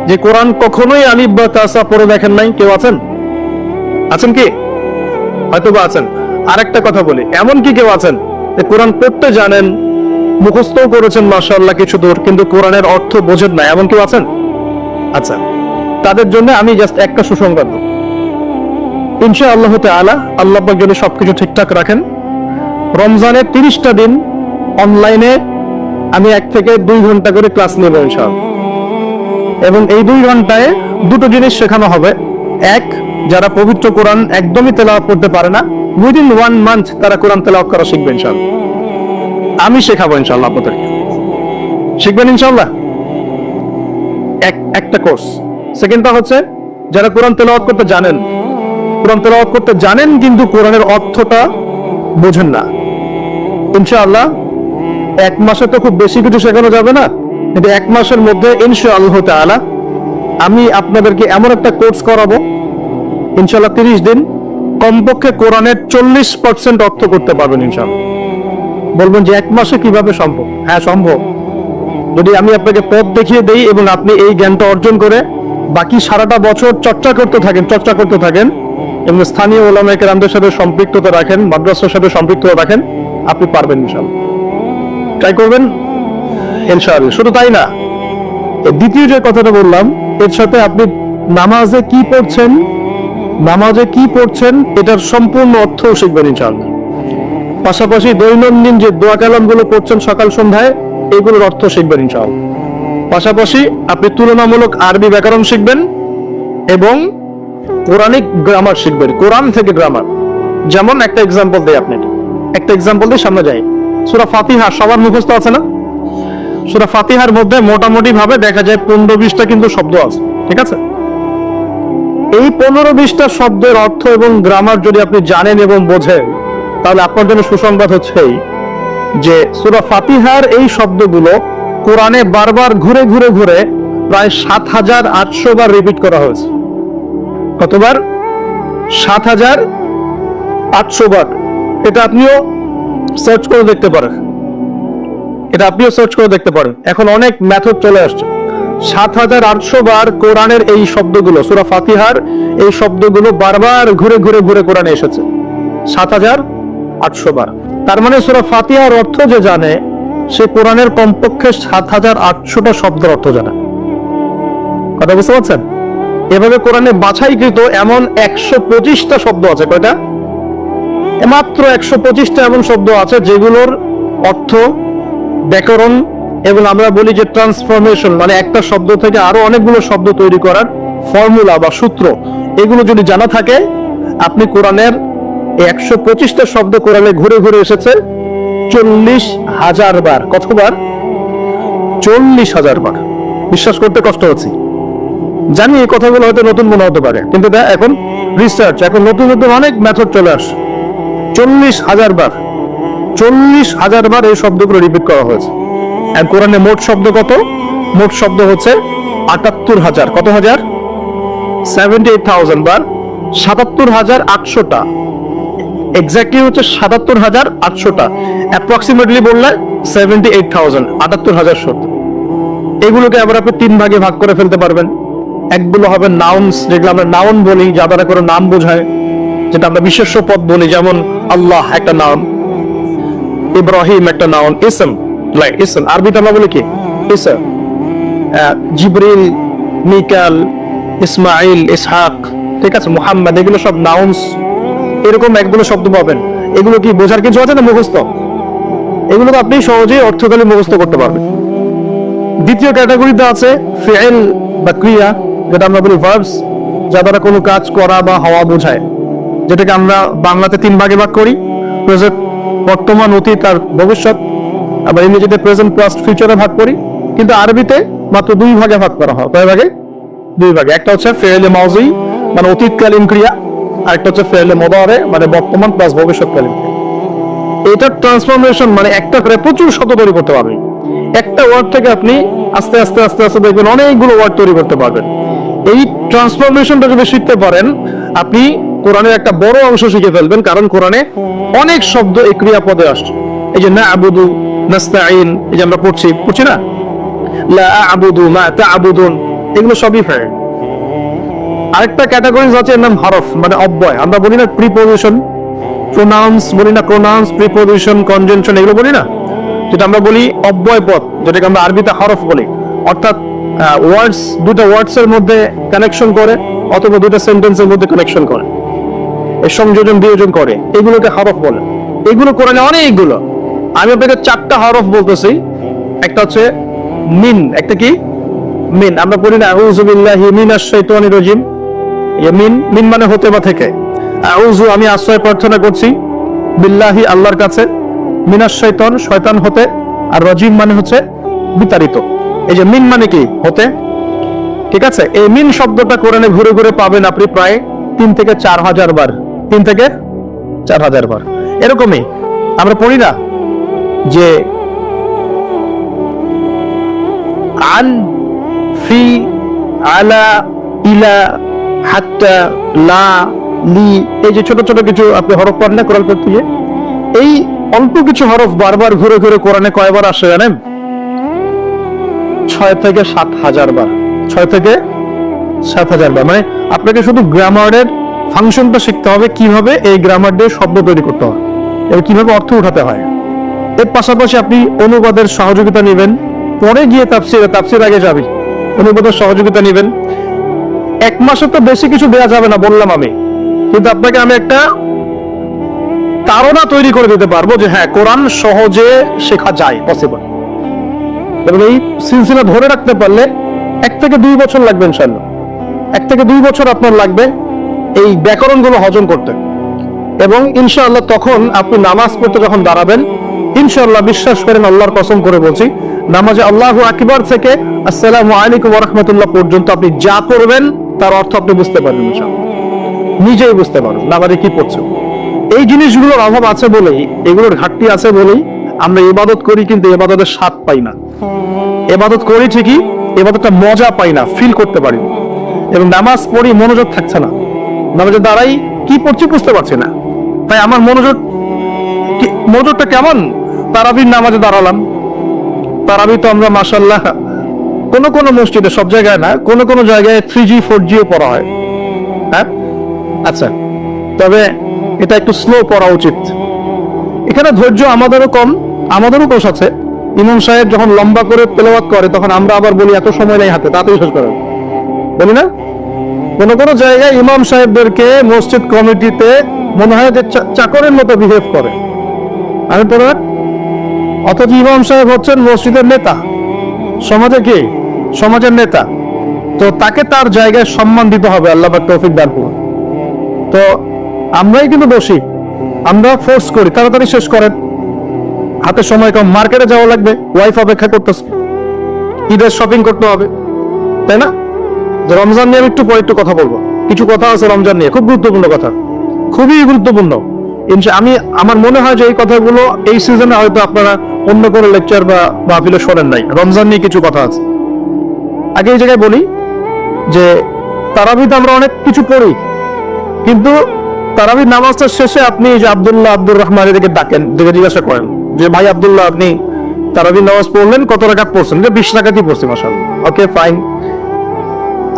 S1: যে কোরআন কখনোই আলিফ বা তাসা পড়ে দেখেন নাই? কেউ আছেন? আছেন কি? হয়তো বা আছেন। আরেকটা কথা বলি, এমন কি কেউ আছেন যে কোরআন পড়তে জানেন, মুখস্থও করেছেন মাশাআল্লাহ কিছু দূর, কিন্তু কোরআনের অর্থ বোঝেন না, এমন কেউ আছেন? আচ্ছা, তাদের জন্য আমি জাস্ট একটা সুসংবাদ দেব। ইনশাআল্লাহ তাআলা আল্লাহ পাক যদি সবকিছু ঠিকঠাক রাখেন, রমজানের 30টা দিন অনলাইনে আমি 1 থেকে 2 ঘন্টা করে ক্লাস নেব ইনশাআল্লাহ। এবং এই 2 ঘন্টায় দুটো জিনিস শেখানো হবে। এক, যারা পবিত্র কোরআন একদমই তেলাওয়াত করতে পারে না, উইদিন 1 মান্থ তারা কোরআন তেলাওয়াত করা শিখবে ইনশাআল্লাহ। আমি শেখাবো ইনশাআল্লাহ আপনাদেরকে। শিখবেন ইনশাআল্লাহ? একটা কোর্স। সেকেন্ডটা হচ্ছে যারা কোরআন তেলাওয়াত করতে জানেন, কোরআন তেলাওয়াত করতে জানেন কিন্তু কোরআনের অর্থটা বোঝেন না, ইনশাআল্লাহ 1 মাসে তো খুব বেশি কিছু শেখানো যাবে না, কিন্তু 1 মাসের মধ্যে ইনশাআল্লাহ তাআলা আমি আপনাদেরকে এমন একটা কোর্স করাবো ইনশাআল্লাহ 30 দিন কমপক্ষে কোরআনের 40% অর্থ করতে পারবেন ইনশাআল্লাহ। বলবেন যে 1 মাসে কিভাবে সম্ভব? হ্যাঁ সম্ভব, যদি আমি আপনাকে পথ দেখিয়ে দেই এবং আপনি এই জ্ঞানটা অর্জন করে বাকি সারাটা বছর চর্চা করতে থাকেন এবং স্থানীয় উলামায়ে কেরামদের সাথে সম্পৃক্ততা রাখেন, মাদ্রাসার সাথে সম্পৃক্ততা রাখেন, আপনি পারবেন ইনশাআল্লাহ। ট্রাই করবেন ইনশাআল্লাহ। শুধু তাই না, দ্বিতীয় যে কথাটা বললাম, এর সাথে আপনি নামাজে কি পড়ছেন এটার সম্পূর্ণ অর্থও শিখবেন ইনশাআল্লাহ। পাশাপাশি দৈনন্দিন যে দোয়া কালামগুলো পড়ছেন সকাল সন্ধ্যায়, এগুলোর অর্থ শিখবেন ইনশাআল্লাহ। পাশাপাশি আপনি তুলনামূলক আরবি ব্যাকরণ শিখবেন এবং কোরআনিক গ্রামার শিখবেন, কোরআন থেকে গ্রামার। যেমন একটা এক্সাম্পল দেই, একটা এক্সাম্পল দিয়ে সামনে যাই। সূরা ফাতিহা সবার মুখস্থ আছে না? সূরা ফাতিহার মধ্যে মোটামুটি ভাবে দেখা যায় 15-20টা কিন্তু শব্দ আছে, ঠিক আছে? এই 15-20টা শব্দের অর্থ এবং গ্রামার যদি আপনি জানেন এবং বোঝেন, তাহলে আপনার জন্য সুসংবাদ হচ্ছে যে সূরা ফাতিহার এই শব্দগুলো কোরআনে বারবার ঘুরে প্রায় 7800 বার রিপিট করা হয়েছে। কতবার? 7800 বার। এটা আপনিও সার্চ করে দেখতে পারেন। এখন অনেক মেথড চলে আসছে। 7800 বার কোরআনের এই শব্দগুলো, সূরা ফাতিহার এই শব্দগুলো বারবার ঘুরে কোরআনে এসেছে 7800 বার। তার মানে সূরা ফাতিহার অর্থ যে জানে, সে কোরআনের কমপক্ষে 7800টা শব্দের অর্থ জানে। কথা বুঝতে পারছেন? এভাবে কোরআনে বাছাইকৃত এমন 125টা শব্দ আছে। কয়টা? মাত্র 125টা এমন শব্দ আছে যেগুলোর অর্থ, ব্যাকরণ এবং আমরা বলি যে ট্রান্সফরমেশন, মানে একটা শব্দ থেকে আরো অনেকগুলো শব্দ তৈরি করার ফর্মুলা বা সূত্র, এগুলো যদি জানা থাকে, আপনি কোরআনের 125টা শব্দ কোরআনে ঘুরে এসেছে 40,000 বার। কতবার? 40,000 বার। বিশ্বাস করতে কষ্ট হচ্ছে, জানি এই কথাগুলো হয়তো নতুন মনে হতে পারে, কিন্তু এখন রিসার্চ, এখন নতুন অনেক মেথড চলে আসে। 40,000 বার, 40,000 বার এই শব্দগুলো রিপিট করা হয়েছে। আর কোরআনে মোট শব্দ কত? মোট শব্দ হচ্ছে 78,000। কত হাজার? 78,000 বার। 77,800টা, এক্স্যাক্টলি হচ্ছে 77,800টা, অ্যাপ্রক্সিমেটলি বললে 78,000, 78,000 শব্দ। এগুলোকে আবার আপনি 3 ভাগে ভাগ করে ফেলতে পারবেন। একগুলো হবে নাউনস, যেগুলো আমরা নাউন বলি, যা দ্বারা করে নাম বোঝায়, যেটা আমরা বিশেষ্য পদ বলি, যেমন আল্লাহ একটা নাউন, ইব্রাহিম একটা নাউন, ইসম, আরবিতে আমরা বলি কি? ইসম। জিবরিল, মিকাল, ইসমাইল, ইসহাক, ঠিক আছে, মুহাম্মদ, এগুলো সব নাউনস। এরকম একগুলো শব্দ পাবেন। এগুলো কি বোঝার কিছু আছে না মুখস্থ? এগুলো তো আপনি সহজেই অর্থকালী মুখস্থ করতে পারবেন। দ্বিতীয় ক্যাটাগরিতে আছে ফিইল বা ক্রিয়া, যেটা আমরা বলি ভার্বস, যা দ্বারা কোনো কাজ করা বা হওয়া বোঝায়, যেটাকে আমরা বাংলাতে 3 ভাগে ভাগ করি, প্রেজেন্ট, বর্তমান, অতীত আর ভবিষ্যৎ। আবার ইংরেজিতে প্রেজেন্ট, পাস্ট, ফিউচারে ভাগ করি, কিন্তু আরবিতে মাত্র 2 ভাগে ভাগ করা হয়। কয় ভাগে? 2 ভাগে। একটা হচ্ছে ফিইলে মাযি, মানে অতীতকালীন ক্রিয়া, আর একটা হচ্ছে ফিইলে মুদারে, মানে বর্তমান প্লাস ভবিষ্যৎকালীন ক্রিয়া। এটা ট্রান্সফরমেশন, মানে একটা করে প্রচুর শব্দ তৈরি করতে পারবেন। একটা ওয়ার্ড থেকে আপনি আস্তে আস্তে দেখবেন অনেকগুলো ওয়ার্ড তৈরি করতে পারবেন। এই ট্রান্সফরমেশনটা যদি শিখতে পারেন, আপনি কোরআনের একটা বড় অংশ শিখে ফেলবেন, কারণ কোরআনে অনেক শব্দ এই ক্রিয়াপদে আসছে। এই যে না'বুদু, নাস্তাঈন, এই যে আমরা পড়ছি না, লা আ'বুদু মা তা'বুদুন, এগুলো সবই ফেল। আরেকটা ক্যাটাগরিজ আছে, এর নাম হরফ, মানে অব্যয়। আমরা বলি না প্রিপোজিশন, প্রোনাউন্স বলি না, প্রোনাউন্স, প্রিপোজিশন, কনজাংশন, এগুলো বলি না, যেটা আমরা বলি অব্যয় পদ, যেটাকে আমরা আরবিতে হরফ বলি। অর্থাৎ ওয়ার্ডস, দুটো ওয়ার্ডস এর মধ্যে কানেকশন করে অথবা দুটো সেন্টেন্সের মধ্যে কানেকশন করে, এর সংযোজন বিয়োজন করে, এগুলোকে হরফ বলে। এগুলো কোরআনে অনেকগুলো। আমি আপনাকে 4টা হরফ বলতেছি। একটা হচ্ছে মিন, একটা কি মিন। আমরা বলি না আউযু বিল্লাহি মিনাশ শাইতানির রাজিম, মিন, মিন মানে হতে বা থেকে। আউযু, আমি আশ্রয় প্রার্থনা করছি, বিল্লাহি, আল্লাহর কাছে, মিনাশ শাইতান, শয়তান হতে, আর রাজিম মানে হচ্ছে বিতাড়িত। এই যে মিন মানে কি হতে, ঠিক আছে। এই মিন শব্দটা কোরআনে ঘুরে ঘুরে পাবেন আপনি প্রায় 3 থেকে 4,000 বার, 3 থেকে 4,000 বার। এরকমই আমরা পড়ি না যে আন, ফি, আলা, ইলা, হাত্তা, লা, লি, এই যে ছোট ছোট কিছু আপনি হরফ পান না কোরআন পড়তে গিয়ে, এই অল্প কিছু হরফ বারবার ঘুরে ঘুরে কোরআনে কয়বার আসে জানেন? 6 থেকে 7,000 বার। 6 থেকে 7,000 বার। মানে আপনাকে শুধু গ্রামারের ফাংশনটা শিখতে হবে, কিভাবে এই গ্রামার দিয়ে শব্দ তৈরি করতে হয় এবং কিভাবে অর্থ উঠাতে হয়। এর পাশাপাশি আপনি অনুবাদের সহযোগিতা নেবেন, পরে গিয়ে তাফসির আগে যাবে, অনুবাদের সহযোগিতা নেবেন। 1 মাসে তো বেশি কিছু দেওয়া যাবে না বললাম আমি, কিন্তু আপনাকে আমি একটা ধারণা তৈরি করে দিতে পারবো যে হ্যাঁ, কোরআন সহজে শেখা যায়, পসিবল। এবং এই সিলসিলা ধরে রাখতে পারলে 1 থেকে 2 বছর লাগবে ইনশাআল্লাহ। 1 থেকে 2 বছর আপনার লাগবে এই ব্যাকরণগুলো হজম করতে। এবং ইনশাআল্লাহ তখন আপনি নামাজ পড়তে যখন দাঁড়াবেন, ইনশাআল্লাহ বিশ্বাস করেন, আল্লাহর কসম করে বলছি, নামাজে আল্লাহু আকবার থেকে আসসালামু আলাইকুম ওয়া রাহমাতুল্লাহ পর্যন্ত আপনি যা পড়বেন তার অর্থ আপনি বুঝতে পারবেন ইনশাআল্লাহ, নিজেই বুঝতে পারবেন নামাজে কি পড়ছেন। এই জিনিসগুলোর অভাব আছে বলেই, এগুলোর ঘাটতি আছে বলেই আমরা ইবাদত করি, কিন্তু ইবাদতের স্বাদ পাই না। ইবাদত করি ঠিকই, ইবাদতটা মজা পাই না, ফিল করতে পারি না। এবং নামাজ পড়ি, মনোযোগ থাকছে না, নামাজে দাঁড়াই কি পড়ছি বুঝতে পারছি না। তাই আমার মনোযোগটা কেমন? তারাবির নামাজে দাঁড়ালাম, তারাবি তো আমরা মাশাআল্লাহ কোন কোন মসজিদে, সব জায়গায় না, কোন কোন জায়গায় 3G 4G পড়া হয়। হ্যাঁ, আচ্ছা, তবে এটা একটু স্লো পড়া উচিত। এখানে ধৈর্য আমাদেরও কম, আমাদেরও দোষ আছে। ইমাম সাহেব যখন লম্বা করে তেলাওয়াত করে তখন আমরা আবার বলি এত সময় নেই হাতে, তাড়াতাড়ি শেষ করেন, বলি না? কোন কোন জায়গায় ইমাম সাহেবদেরকে মসজিদ কমিটিতে মনে হয় যে চাকরের মতো বিহেভ করে। আমি পড়ে, অথচ ইমাম সাহেব হচ্ছেন মসজিদের নেতা, সমাজে কি, সমাজের নেতা। তো তাকে তার জায়গায় সম্মান দিতে হবে, আল্লাহ পাক তৌফিক দান করুন। তো আমরাই কিন্তু দোষী, আমরা ফোর্স করি তাড়াতাড়ি শেষ করেন, হাতে সময় কম, মার্কেটে যাওয়া লাগবে, ওয়াইফ অপেক্ষা করতেছে, ঈদের শপিং করতে হবে, তাই না? যে রমজান নিয়ে আমি একটু পরে একটু কথা বলবো, কিছু কথা আছে রমজান নিয়ে, খুব গুরুত্বপূর্ণ কথা, খুবই গুরুত্বপূর্ণ। আমার মনে হয় যে এই কথাগুলো এই সিজনে হয়তো আপনারা অন্য কোনো লেকচার বা মাহফিলে শোনেন নাই। রমজান নিয়ে কিছু কথা আছে। আগে এই জায়গায় বলি যে তারাবিতে আমরা অনেক কিছু পড়ি, কিন্তু তারাবির নামাজটা শেষে আপনি যে আব্দুল্লাহ, আব্দুর রহমান এদিকে ডাকেন, দেখে জিজ্ঞাসা করেন যে ভাই আব্দুল্লাহ, আপনি তারাবির নামাজ পড়লেন, কত রাকাত পড়ছেন? 20 রাকাতই পড়ছি মাশাআল্লাহ। ওকে, ফাইন।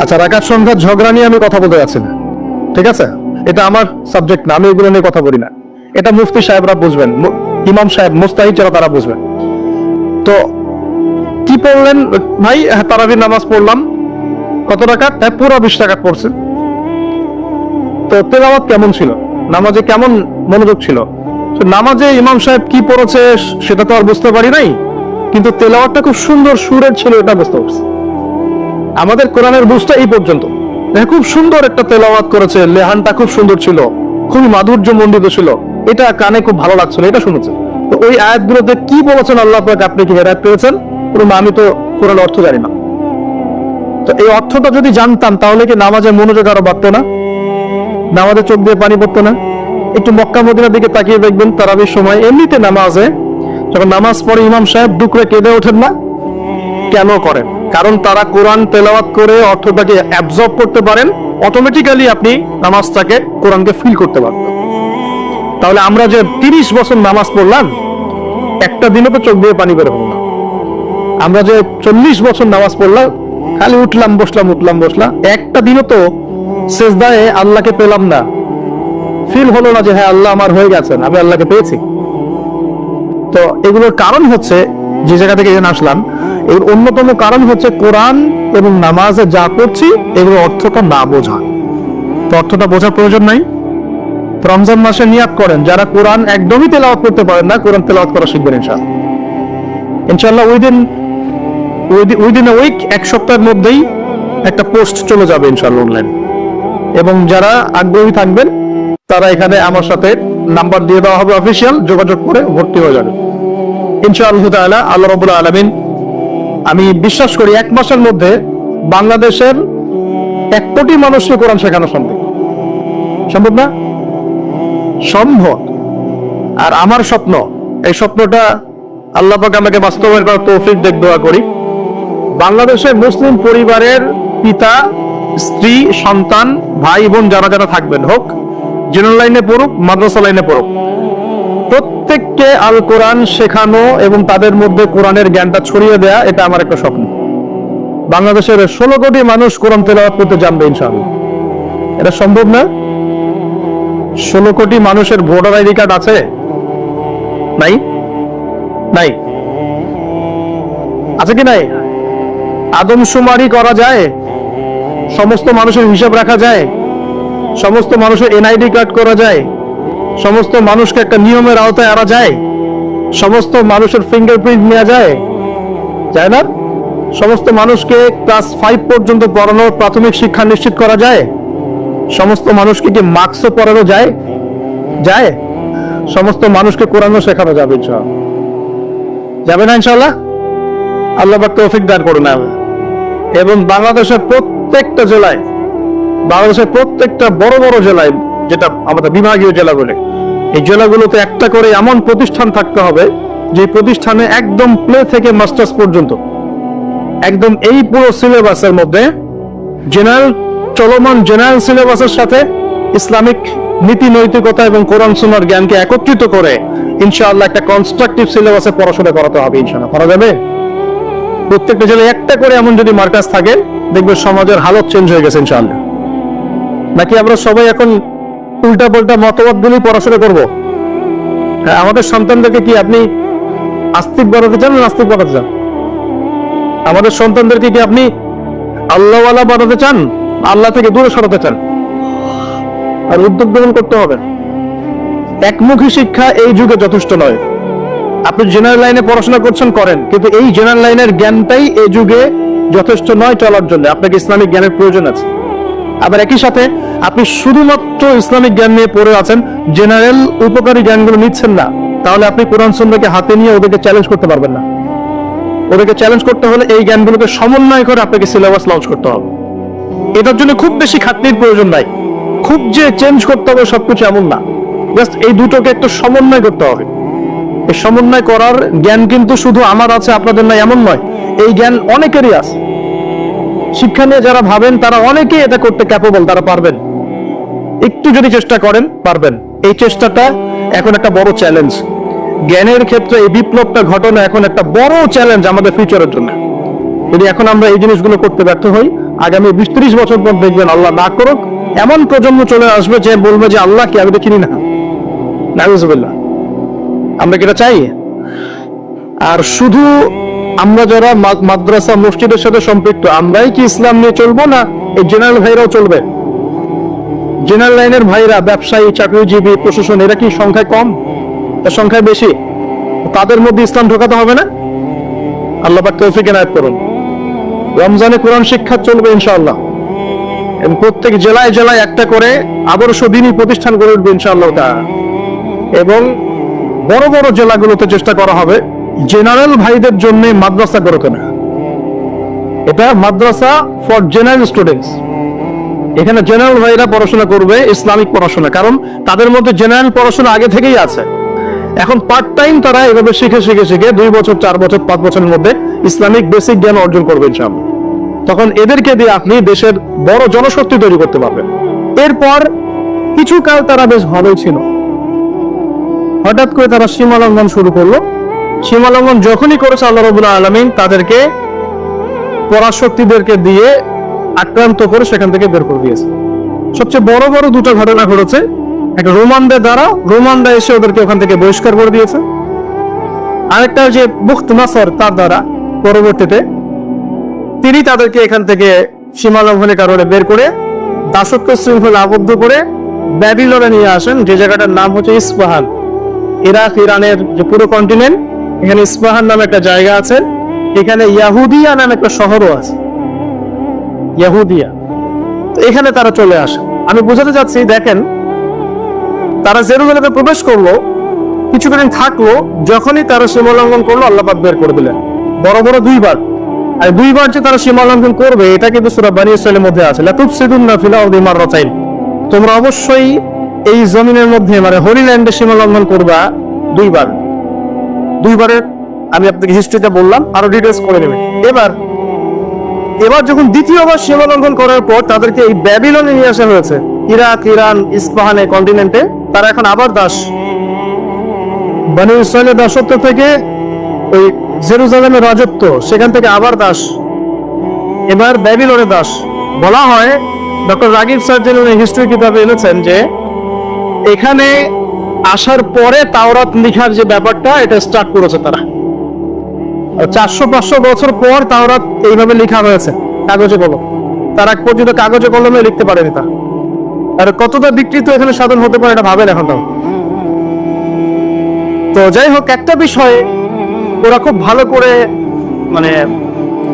S1: আচ্ছা, রাকাত সংখ্যা ঝগড়া নিয়ে আমি কথা বলতে যাচ্ছি না, ঠিক আছে? এটা আমার সাবজেক্ট না, আমি এগুলো নিয়ে কথা বলি না। এটা মুফতি সাহেবরা বুঝবেন, ইমাম সাহেব, মুস্তাহিদ যারা, তারা বুঝবেন। তো কি পড়লেন ভাই? তারাবির নামাজ পড়লাম, কত রাকাত? পুরো 20 রাকাত পড়ছেন। তো তেলাওয়াত কেমন ছিল, নামাজে কেমন মনোযোগ ছিল? নামাজে ইমাম সাহেব কি পড়েছে সেটা তো আর বুঝতে পারি নাই, কিন্তু তেলাওয়াতটা খুব সুন্দর সুরের ছিল, এটা বুঝতে পারছি। আমাদের কোরআনের বুঝটা এই পর্যন্ত, খুব সুন্দর একটা তেলাওয়াত করেছে, লেহানটা খুব সুন্দর ছিল, খুবই মাধুর্য মণ্ডিত ছিল, এটা কানে খুব ভালো লাগছিল, এটা শুনেছে। তো ওই আয়াতগুলোতে কি বলেছেন আল্লাহ পাক, আপনি কি হেদায়েত পেয়েছেন? আমি তো কোরআন অর্থ জানি না। তো এই অর্থটা যদি জানতাম তাহলে কি নামাজে মনোযোগ আরো বাড়তো না? নামাজে চোখ দিয়ে পানি পড়তো না? একটু মক্কা মদিনার দিকে তাকিয়ে দেখবেন, তারাবির সময় এমনিতে নামাজে যখন নামাজ পড়ে ইমাম সাহেব দুকরে কেঁদে ওঠেন না? কেন করেন? কারণ তারা কোরআন তেলাওয়াত করে অর্থটাকে অ্যাবজর্ব করতে পারেন, অটোমেটিক্যালি আপনি নামাজটাকে, কোরআনকে ফিল করতে পারবেন। তাহলে আমরা যে 30 বছর নামাজ পড়লাম, একটা দিনও তো চোখ দিয়ে পানি বের হলো না। আমরা যে 40 বছর নামাজ পড়লাম, খালি উঠলাম বসলাম, একটা দিনও তো সেজদায় আল্লাহকে পেলাম না, ফিল হলো না যে হ্যাঁ আল্লাহ আমার হয়ে গেছেন, আমি আল্লাহকে পেয়েছি। তো এগুলোর কারণ হচ্ছে, যে জায়গা থেকে এখানে আসলাম, এর অন্যতম কারণ হচ্ছে কোরআন এবং নামাজে যা করছি এগুলো অর্থটা না বোঝা। তো অর্থটা বোঝার প্রয়োজন নাই। রমজান মাসে নিয়াত করেন, যারা কোরআন একদমই তেলাওয়াত করতে পারেন না, কোরআন তেলাওয়াত করা শিখবেন ইনশাআল্লাহ। উইদিন এ উইক, এক সপ্তাহের মধ্যেই একটা পোস্ট চলে যাবে ইনশাআল্লাহ অনলাইন। এবং যারা আগ্রহী থাকবেন তারা এখানে আমার সাথে নাম্বার দিয়ে দেওয়া হবে, অফিসিয়াল, যোগাযোগ করে ভর্তি হয়ে যাবে ইনশাআল্লাহ তাআলা। আল্লাহ রাব্বুল আলামিন, আমি বিশ্বাস করি 1 মাসের মধ্যে বাংলাদেশের 1 কোটি মানুষকে কোরআন শেখানো সম্ভব। সম্ভব না? সম্ভব। আর আমার স্বপ্ন, এই স্বপ্নটা আল্লাহ পাক আমাকে বাস্তবায়ন করার তৌফিক দেখ, দোয়া করি। বাংলাদেশের মুসলিম পরিবারের পিতা, স্ত্রী, সন্তান, ভাই বোন যারা যারা থাকবেন, হোক জেনারেল লাইনে পড়ুক, মাদ্রাসা লাইনে পড়ুক, প্রত্যেককে আল কোরআন শেখানো এবং তাদের মধ্যে কোরআনের জ্ঞানটা ছড়িয়ে দেয়া, এটা আমার একটা স্বপ্ন। বাংলাদেশের 16 কোটি মানুষ কোরআন তেলাওয়াত করতে জানবে ইনশাআল্লাহ। এটা সম্ভব না? 16 কোটি মানুষের ভোটার আইডি কার্ড আছে? নাই? নাই? আছে কি নাই? আদমশুমারি করা যায়? সমস্ত মানুষের হিসাব রাখা যায়? সমস্ত মানুষের এনআইডি কার্ড করা যায়? সমস্ত মানুষকে একটা নিয়মের আওতায় আনা যায়? সমস্ত মানুষের ফিঙ্গারপ্রিন্ট নেওয়া যায়? যায় না? সমস্ত মানুষকে ক্লাস 5 পর্যন্ত পড়ানোর প্রাথমিক শিক্ষা নিশ্চিত করা যায়? সমস্ত মানুষকে কি মার্কসও পড়ানো যায়? যায়? সমস্ত মানুষকে কোরআনও শেখানো যাবে ইনশাআল্লাহ। যাবে না ইনশাআল্লাহ? আল্লাহ পাক তৌফিক দান করুন। এবং বাংলাদেশের প্রত্যেকটা জেলায়, বাংলাদেশের প্রত্যেকটা বড় বড় জেলায়, যেটা আমাদের বিভাগীয় জেলা বলে, এই জেলাগুলোতে একটা করে এমন প্রতিষ্ঠান থাকতে হবে যে প্রতিষ্ঠানে একদম প্লে থেকে মাস্টার্স পর্যন্ত একদম এই পুরো সিলেবাসের মধ্যে চলমান জেনারেল সিলেবাসের সাথে ইসলামিক নীতি নৈতিকতা এবং কোরআন সুন্নাহর জ্ঞানকে একত্রিত করে ইনশাআল্লাহ একটা কনস্ট্রাকটিভ সিলেবাসে পড়াশোনা করাতে হবে ইনশাআল্লাহ। করা যাবে? প্রত্যেকটা জেলায় একটা করে এমন যদি মার্কাজ থাকে, দেখবে সমাজের হালত চেঞ্জ হয়ে গেছে ইনশাআল্লাহ। নাকি আমরা সবাই এখন উল্টা পাল্টা মতবাদ গুলি পড়াশোনা করব? হ্যাঁ, আমাদের সন্তানদেরকে কি আপনি আস্তিক বানাতে চান না নাস্তিক বানাতে চান? আমাদের সন্তানদেরকে কি আপনি আল্লাহওয়ালা বানাতে চান, আল্লাহ থেকে দূরে সরাতে চান? আর উদ্যোগ গ্রহণ করতে হবে। একমুখী শিক্ষা এই যুগে যথেষ্ট নয়। আপনি জেনারেল লাইনে পড়াশোনা করছেন, করেন, কিন্তু এই জেনারেল লাইনের জ্ঞানটাই এই যুগে যথেষ্ট নয় চলার জন্য। আপনাকে ইসলামিক জ্ঞানের প্রয়োজন আছে। আবার একই সাথে আপনি শুধুমাত্র ইসলামিক জ্ঞান নিয়ে পড়ে আছেন, জেনারেল উপকারী জ্ঞানগুলো নিচ্ছেন না, তাহলে আপনি কোরআন সুন্নাহকে হাতে নিয়ে ওদেরকে চ্যালেঞ্জ করতে পারবেন না। ওদেরকে চ্যালেঞ্জ করতে হলে এই জ্ঞানগুলোকে সমন্বয় করে আপনাকে সিলেবাস লঞ্চ করতে হবে। এটার জন্য খুব বেশি খাটনির প্রয়োজন নাই। খুব যে চেঞ্জ করতে হবে সবকিছু এমন না, জাস্ট এই দুটোকে একটু সমন্বয় করতে হবে। এই সমন্বয় করার জ্ঞান কিন্তু শুধু আমার আছে, আপনাদের নাই এমন নয়। এই জ্ঞান অনেকেরই আছে। শিক্ষা নিয়ে যারা ভাবেন তারা অনেকেই এটা করতে ক্যাপেবল, তারা পারবেন। একটু যদি চেষ্টা করেন পারবেন। এই চেষ্টাটা এখন একটা বড় চ্যালেঞ্জ। জ্ঞানের ক্ষেত্রে এই বিপ্লবটা ঘটনা এখন একটা বড় চ্যালেঞ্জ আমাদের ফিউচারের জন্য। যদি এখন আমরা এই জিনিসগুলো করতে ব্যর্থ হই, আগামী 20-30 বছর পর দেখবেন, আল্লাহ না করুক, এমন প্রজন্ম চলে আসবে যে বলবে যে আল্লাহ কি, আমি তো চিনি না। নাউজুবিল্লাহ। আমরা কি এটা চাই? আর শুধু আমরা যারা মাদ্রাসা মসজিদের সাথে সম্পৃক্ত, আমরাই কি ইসলাম নিয়ে চলবো, না এই জেনারেল ভাইরাও চলবে? জেনারেল লাইনের ভাইরা, ব্যবসায়ী, চাকরিজীবী, প্রশাসন, এরা কি সংখ্যায় কম? তার সংখ্যায় বেশি। তাদের মধ্যে ইসলাম ঢোকাতে হবে না? আল্লাহ পাক তৌফিক এনায়েত করুন। রমজানে কোরআন শিক্ষা চলবে ইনশাআল্লাহ। এবং প্রত্যেক জেলায় জেলায় একটা করে আদর্শ দ্বীনি প্রতিষ্ঠান গড়ে উঠবে ইনশাআল্লাহ তাআলা। এবং বড় বড় জেলাগুলোতে চেষ্টা করা হবে জেনারেল ভাইদের জন্য মাদ্রাসা গড়ে তোলা। এটা মাদ্রাসা ফর জেনারেল স্টুডেন্টস। এখানে জেনারেল ভাইরা পড়াশোনা করবে ইসলামিক পড়াশোনা, কারণ তাদের মধ্যে জেনারেল পড়াশোনা আগে থেকেই আছে। এখন পার্ট টাইম তারা এভাবে শিখে 2 বছর, 4 বছর, 5 বছরের মধ্যে ইসলামিক বেসিক জ্ঞান অর্জন করবে ইনশাআল্লাহ। তখন এদেরকে দিয়ে আপনি দেশের বড় জনশক্তি তৈরি করতে পারবেন। এরপর কিছু কাল তারা বেশ ভালোই ছিল, হঠাৎ করে তারা সীমা লঙ্ঘন শুরু করলো, সীমা লঙ্ঘন যখনই করেছে আল্লাহ রাব্বুল আলামিন তাদেরকে পরাশক্তিদেরকে দিয়ে আক্রান্ত করে সেখান থেকে বের করে দিয়েছে। সবচেয়ে বড় বড় দুটো ঘটনা ঘটেছে, একটা রোমানদের দ্বারা, রোমানরা এসে ওদেরকে ওখান থেকে বহিষ্কার করে দিয়েছে, আরেকটা যে বুখত নাসর তার দ্বারা পরবর্তীতে তিনি তাদেরকে এখান থেকে সীমা লঙ্ঘনের কারণে বের করে দাসত্ব শৃঙ্খলা আবদ্ধ করে ব্যাবিলনে নিয়ে আসেন, যে জায়গাটার নাম হচ্ছে ইস্পাহান। ইরাক ইরানের যে পুরো কন্টিনেন্ট, এখানে ইস্পাহান নামে একটা জায়গা আছে, এখানে ইয়াহুদিয়া নামে একটা শহরও আছে, ইয়াহুদিয়া। তো এখানে তারা চলে আসে। আমি বোঝাতে চাচ্ছি, দেখেন তারা জেরুজালেমে প্রবেশ করলো, কিছুদিন থাকলো, যখনই তারা সীমা লঙ্ঘন করলো আল্লাহ পাক বের করে দিলেন বড় বড় দুইবার। আর দুইবার যে তারা সীমা লঙ্ঘন করবে এটা কিন্তু সূরা বনী ইসরাঈলের মধ্যে আছে, লা তুফসিদুন্না ফিল আরদি মাররাতাইন, তোমরা অবশ্যই এই জমিনের মধ্যে মানে হোলি ল্যান্ডে সীমা লঙ্ঘন করবা দুইবার। দুইবারের আমি আপনাকে হিস্ট্রিটা বললাম, আরো ডিটেইলস করে নেবেন। এবার যখন দ্বিতীয়বার সীমা লঙ্ঘন করার পর তাদেরকে এই ব্যাবিলনে নিয়ে আসা হয়েছে, ইরাক ইরান ইস্পাহানে কন্টিনেন্টে, তারা এখন আবার দাস। বনী ইসরাঈলের দাসত্ব থেকে ওই জেরুজালেমের রাজত্ব, সেখান থেকে আবার দাস, এবার ব্যাবিলনে দাস। বলা হয়, ডক্টর রাগিব সার্জেন হিস্ট্রি কিতাবে এনেছেন যে এখানে আসার পরে তাওরাত লিখার যে ব্যাপারটা এটা স্টার্ট করেছে তারা। 400-500 বছর পর তাওরাত এইভাবে লেখা হয়েছে কাগজে কলম, তার আগ পর্যন্ত কাগজে কলমে লিখতে পারেনি তা। আর কতটা বিকৃত এখানে সাধন হতে পারে এটা ভাবেন এখন তাও। তো যাই হোক, একটা বিষয়ে ওরা খুব ভালো করে মানে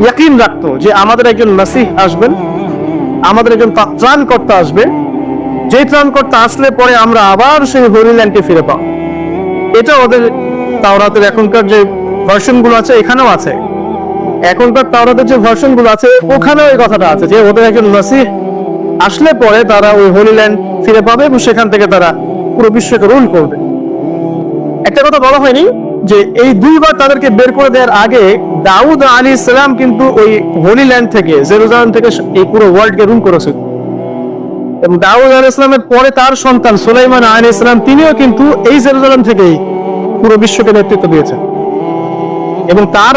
S1: ইয়াকিন রাখতো যে আমাদের একজন মাসিহ আসবেন, আমাদের একজন ত্রাণকর্তা আসবে, যে ত্রাণকর্তা আসলে পরে আমরা আবার সেই হোলি ল্যান্ডকে ফিরে পাবো। এটা ওদের তাওরাতের এখনকার যে ভার্সন গুলো আছে এখানেও আছে, এখনকার তাওরাতের যে ভার্সন গুলো আছে ওখানেও এই কথাটা আছে যে ওদের একজন মাসিহ আসলে পরে তারা ওই হোলি ল্যান্ড ফিরে পাবে এবং সেখান থেকে তারা পুরো বিশ্বকে রুল করবে। একটা কথা বলা হয়নি যে এই দুইবার তাদেরকে বের করে দেওয়ার আগে দাউদ আলাইহিস সালাম কিন্তু ওই হোলি ল্যান্ড থেকে, জেরুজালেম থেকে এই পুরো ওয়ার্ল্ডকে রুল করেছে। এবং দাউদ আলাইহিস সালামের পরে তার সন্তান সুলাইমান আলাইহিস সালাম তিনিও কিন্তু এই জেরুজালেম থেকেই পুরো বিশ্বকে নেতৃত্ব দিয়েছেন। এবং তার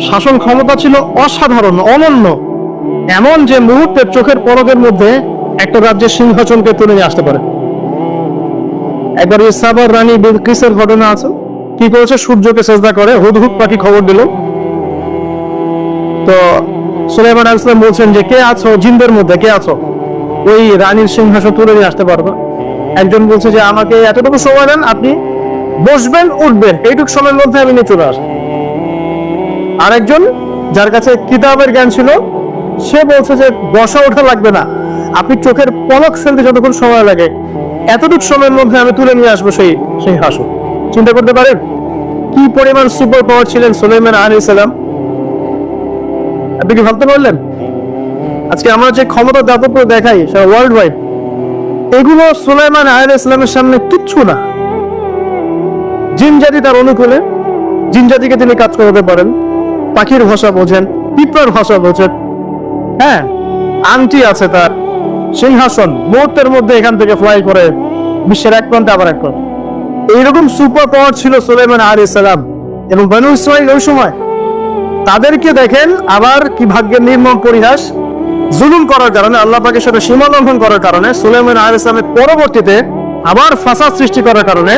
S1: শাসন ক্ষমতা ছিল অসাধারণ, অনন্য, এমন যে মুহূর্তে চোখের পলকের মধ্যে একটা রাজ্যের সিংহাসনকে তুলে নিয়ে আসতে পারে। একবার সাবার রানী বিলকিসের ঘটনা আছে, কি করেছে, সূর্যকে সেজদা করে হুদহুদ পাখি খবর দিল। তো সুলাইমান আলাইহিস সালাম বলছেন যে কে আছো জিনদের মধ্যে, কে আছো ওই রানীর সিংহাসন তুলে নিয়ে আসতে পারবে? একজন বলছে যে আমাকে এতটুকু সময় দেন, আপনি বসবেন উঠবেন, এইটুকু সময়ের মধ্যে আমি নিয়ে চলে আসবো। আরেকজন যার কাছে কিতাবের জ্ঞান ছিল সে বলছে যে বসা ওঠা লাগবে না, আপনি চোখের পলক ফেলতে যতক্ষণ সময় লাগে এতটুকু সময়ের মধ্যে আমি তুলে নিয়ে আসবো সেই সিংহাসন। চিন্তা করতে পারেন কি পরিমাণ সুপার পাওয়ার ছিলেন সুলাইমান আলাইহিস সালাম। আপনি কি ভাবতে পারলেন? আজকে আমরা যে ক্ষমতা দাপত্য দেখাই সেটা ওয়ার্ল্ড ওয়াইড, এগুলো সুলাইমান আলাইহিস সালামের সামনে তুচ্ছ না। জিন জাতি তার অনুকূলে, জিন জাতিকে তিনি কাজ করাতে পারেন, পাখির ভাষা বোঝেন, পিঁপড়ার ভাষা বোঝেন, হ্যাঁ আংটি আছে তার, সিংহাসন মুহূর্তের মধ্যে এখান থেকে ফ্লাই করে বিশ্বের এক প্রান্তে আবার এক প্রান্তে। এইরকম সুপার পাওয়ার ছিল সুলাইমান আলাইহিস সালাম। এবং বনু ইসরাঈল ওই সময় তাদেরকে দেখেন আবার কি ভাগ্যের নির্মম পরিহাস, জুলুম করার কারণে, আল্লাহ পাকের সাথে সীমা লঙ্ঘন করার কারণে সুলাইমান আলাইহিস সালামের পরবর্তীতে আবার ফাসাদ সৃষ্টি করার কারণে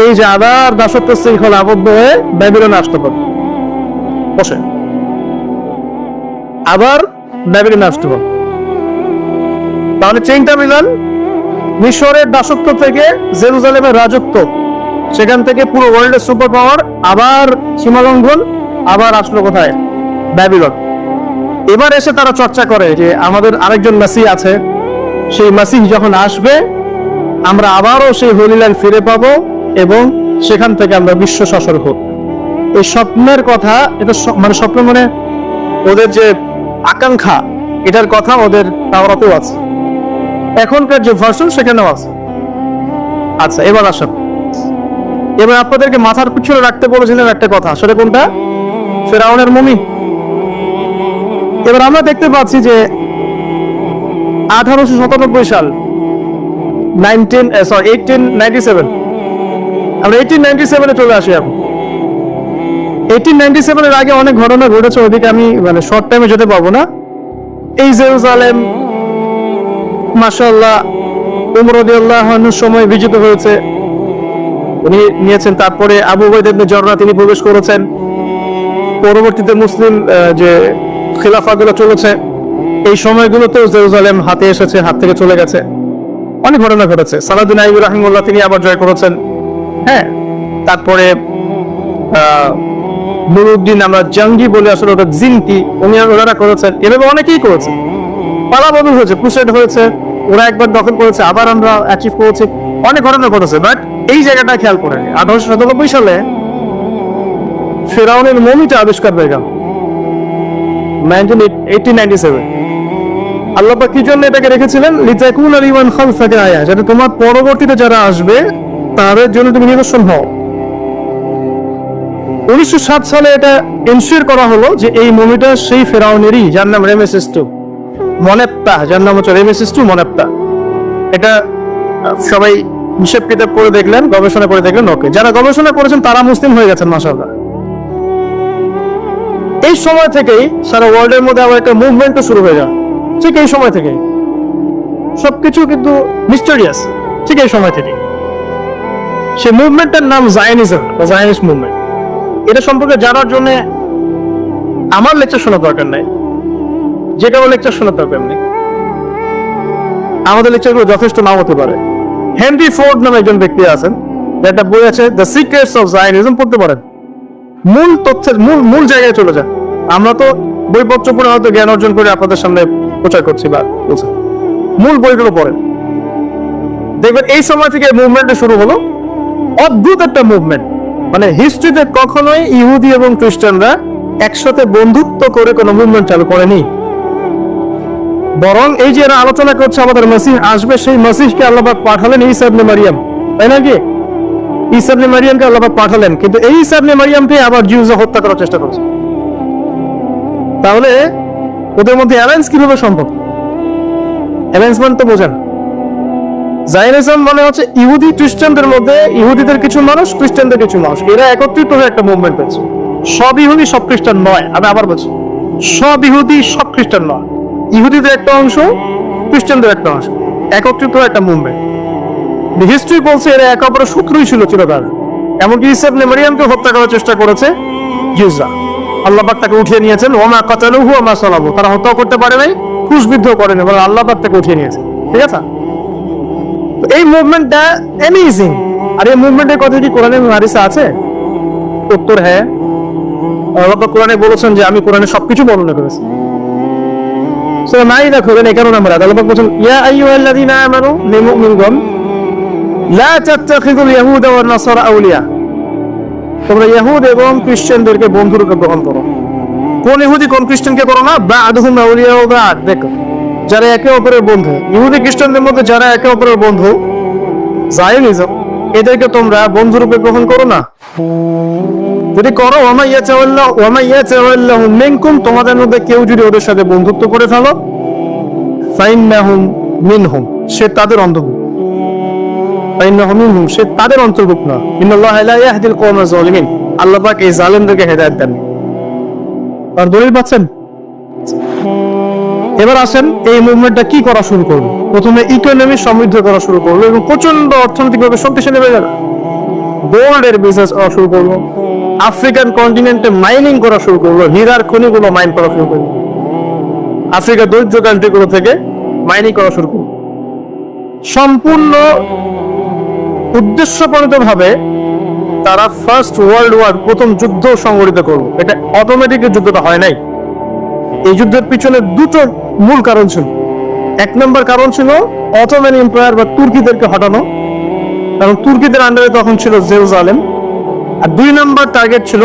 S1: এই যে আবার দাসত্ব শৃঙ্খলা আবদ্ধ হয়ে ব্যাবিলনে আসতে পারে, বসে আবার ব্যাবিলনে আসতে পারে। তাহলে চেইনটা মিলান, মিশরের দাসত্ব থেকে জেরুজালেমের রাজত্ব, সেখান থেকে পুরো ওয়ার্ল্ডের সুপার পাওয়ার, আবার সীমালঙ্ঘন, আবার আসলো কোথায়? ব্যাবিলন। এবার এসে তারা চর্চা করে যে আমাদের আরেকজন মাসিহ আছে, সেই মাসিহ যখন আসবে আমরা আবারও সেই হোলি ল্যান্ড ফিরে পাবো এবং সেখান থেকে আমরা বিশ্ব শাসক হব। এই স্বপ্নের কথা, এটা মানে স্বপ্ন মানে ওদের যে আকাঙ্ক্ষা, এটার কথা ওদের তাওরাতেও আছে, এখনকার যে ভার্সন সেখানেও আছে। আচ্ছা এবার আসেন, এবার আপনাদেরকে মাথার পিছনে রাখতে বলেছিলেন একটা কথা, সেটা কোনটা? ফেরাউনের মমি। এবার আমরা দেখতে পাচ্ছি যে 1897 সাল, 1897, আমরা 1897 চলে আসি এখন। 1897 এর আগে অনেক ঘটনা ঘটেছে, ওদিকে আমি মানে শর্ট টাইমে যেতে পারবো না। এই জেরুজালেম মাশাআল্লাহ উমর রাদিয়াল্লাহু আনহুর সময় বিজিত হয়েছে, উনি নিয়েছেন। তারপরে আবু উবাইদা ইবনে জাররাহ তিনি প্রবেশ করেছেন। পরবর্তীতে মুসলিম যে খিলাফাগুলো চলেছে এই সময়গুলোতেও জেরুজালেম হাতে এসেছে, হাত থেকে চলে গেছে। অনেক ঘটনা ঘটেছে। সালাউদ্দিন আইয়ুবী রাহিমাহুল্লাহ তিনি আবার জয় করেছেন। হ্যাঁ, তারপরে নুরুদ্দিন আমরা জঙ্গি বলে আসলে ওটা জিনকি, ওনারা করেছেন। এভাবে অনেকেই করেছে, পালা বদল হয়েছে, ক্রুসেড হয়েছে, ওরা একবার দখল করেছে, আবার আমরা অ্যাচিভ করেছি, অনেক ঘটনা ঘটেছে। বাট এই জায়গাটা খেয়াল করে 1897 সালে ফেরাউনের মমিটা আবিষ্কার হয়ে গেল 1897। আল্লাহ পাক কি জন্য এটাকে রেখেছিলেন? লিতাকুনা লিমান খালফাকা আয়া, যাতে তোমার পরবর্তীতে যারা আসবে তাদের জন্য তুমি নিদর্শন হও। 1907 সালে এটা এনশিওর করা হলো যে এই মমিটা সেই ফেরাউনেরই, যার নাম রেমেসিস II মনেপ্তা, যার নাম হচ্ছে রেমেসিস II মনেপ্তা। এটা সবাই হিসেব কিতাব করে দেখলেন, গবেষণা করে দেখলেন। ওকে, যারা গবেষণা করেছেন তারা মুসলিম হয়ে গেছেন মাশাআল্লাহ। এই সময় থেকেই সারা ওয়ার্ল্ডের মধ্যে আবার একটা মুভমেন্টও শুরু হয়ে যায়। ঠিক এই সময় থেকে সবকিছু কিন্তু মিস্টেরিয়াস। ঠিক এই সময় থেকে সেই মুভমেন্টের নাম জায়নিজম বা জায়নিস্ট মুভমেন্ট। এটা সম্পর্কে জানার জন্য আমার লেকচার শোনার দরকার নাই, যে কারো লেকচার শোনার দরকার নেই। আমাদের লেকচারগুলো যথেষ্ট নাও হতে পারে। হেনরি ফোর্ড নামে একজন ব্যক্তি আছেন, একটা বই আছে দ্য সিক্রেটস অফ জায়নিজম, পড়তে পারেন। মূল তথ্যের মূল জায়গায় চলে যায়। আমরা তো বইপত্র পড়ে হয়তো জ্ঞান অর্জন করে আপনাদের সামনে প্রচার করছি বা বলছি, মূল বইগুলো পড়েন, দেখবেন এই সময় থেকে মুভমেন্টটা শুরু হলো। অদ্ভুত একটা মুভমেন্ট, মানে হিস্ট্রিতে কখনোই ইহুদি এবং খ্রিস্টানরা একসাথে বন্ধুত্ব করে কোনো মুভমেন্ট চালু করেনি। বরং এই যে এরা আলোচনা করছে আমাদের মসিহ আসবে, সেই মসিহকে আল্লাহ পাক পাঠালেন ঈসা ইবনে মারিয়াম, তাই নাকি? ঈসা ইবনে মারিয়ামকে আল্লাহ পাক পাঠালেন, কিন্তু এই ঈসা ইবনে মারিয়ামকে আবার জিউসরা হত্যা করার চেষ্টা করছে। তাহলে ওদের মধ্যে অ্যালায়েন্স কিভাবে সম্ভব? অ্যালায়েন্সমেন্ট তো বোঝেন। জায়নিজম মানে হচ্ছে ইহুদি খ্রিস্টানদের মধ্যে, ইহুদিদের কিছু মানুষ, খ্রিস্টানদের কিছু মানুষ, এরা একত্রিত হয়ে একটা মুভমেন্ট পেয়েছে। সব ইহুদি সব খ্রিস্টান নয়, আমি আবার বলছি, সব ইহুদি সব খ্রিস্টান নয়। ইহুদিদের একটা অংশ, খ্রিস্টানদের একটা অংশ, একত্রিত একটা মুভমেন্ট। হিস্ট্রি বলছে এরা একে অপরের শত্রুই ছিল চিরকাল। এমনকি ঈসা ইবনে মারিয়ামকে হত্যা করার চেষ্টা করেছে জিউসরা, আল্লাহ পাক তাকে উঠিয়ে নিয়েছেন। ওয়া মা কাতালুহু ওয়া মা সালাবু, তারা হত্যা করতে পারে নাই, ক্রুশবিদ্ধ করেনি, বরং আল্লাহ পাক তাকে উঠিয়ে নিয়েছে। ঠিক আছে? তো এই মুভমেন্টটা অ্যামেজিং। আর এই মুভমেন্টের কথা কি কোরআনে হাদিসে আছে? উত্তর হ্যাঁ। আল্লাহ পাক কোরআনে বলেছেন যে আমি কোরআনে সবকিছু বর্ণনা করেছি। সূরা মাইদা খুলেন 11 নম্বর আয়াত, আল্লাহ পাক বলেছেন ইয়া আইয়ুহাল্লাযীনা আমানু লিল মুমিনকুম লা তাত্তাখিযুল ইয়াহুদা ওয়ান নাসারা আউলিয়া, তোমরা ইহুদ এবং খ্রিস্টানদেরকে বন্ধুরূপে গ্রহণ করো। কোন ইহুদি কোন খ্রিস্টানকে করো না? বা'দুহুম আউলিয়া বা'দ। দেখো, যারা একে অপরের বন্ধু, ইহুদি খ্রিস্টানদের মধ্যে যারা একে অপরের বন্ধু, জায়নিজম, এদেরকে তোমরা বন্ধুরূপে গ্রহণ করো না। যদি করো, ওয়া মা ইয়াতাওয়াল্লাহু মিনকুম, তোমাদের মধ্যে কেউ যদি ওদের সাথে বন্ধুত্ব করে ফেলো, ফাইন্নাহুম মিনহুম, সে তাদের অন্তর্ভুক্ত। ফাইন্নাহুম মিনহুম, সে তাদের অন্তর্ভুক্ত না। ইন্নাল্লাহা লা ইয়াহদিল কওমাজ যালিমিন, আল্লাহ পাক এই জালেমদেরকে হেদায়েত দেন। আর দলিল পাচ্ছেন? এবার আসেন এই মুভমেন্টটা কি করা শুরু করলো। প্রথমে ইকোনমি সমৃদ্ধ করা শুরু করলো এবং প্রচন্ড অর্থনৈতিকভাবে শক্তিশালী হয়ে গেল। গোল্ডের বিজনেস করা শুরু করলো, আফ্রিকান কন্টিনেন্টে মাইনিং করা শুরু করলো, হীরার খনিগুলো মাইন করা শুরু করলো, আফ্রিকার দরিদ্র কান্ট্রিগুলো থেকে মাইনিং করা শুরু করলো। সম্পূর্ণ উদ্দেশ্যপ্রণীত ভাবে তারা ফার্স্ট ওয়ার্ল্ড ওয়ার, প্রথম যুদ্ধ সংগঠিত করলো। এটা অটোমেটিক যুদ্ধটা হয় নাই। এই যুদ্ধের পিছনে দুটো মূল কারণ ছিল। এক নম্বর কারণ ছিল অটোমান এম্পায়ার বা তুর্কিদেরকে হটানো, কারণ তুর্কিদের আন্ডারে তখন ছিল জেরুজালেম। আর দুই নম্বর টার্গেট ছিল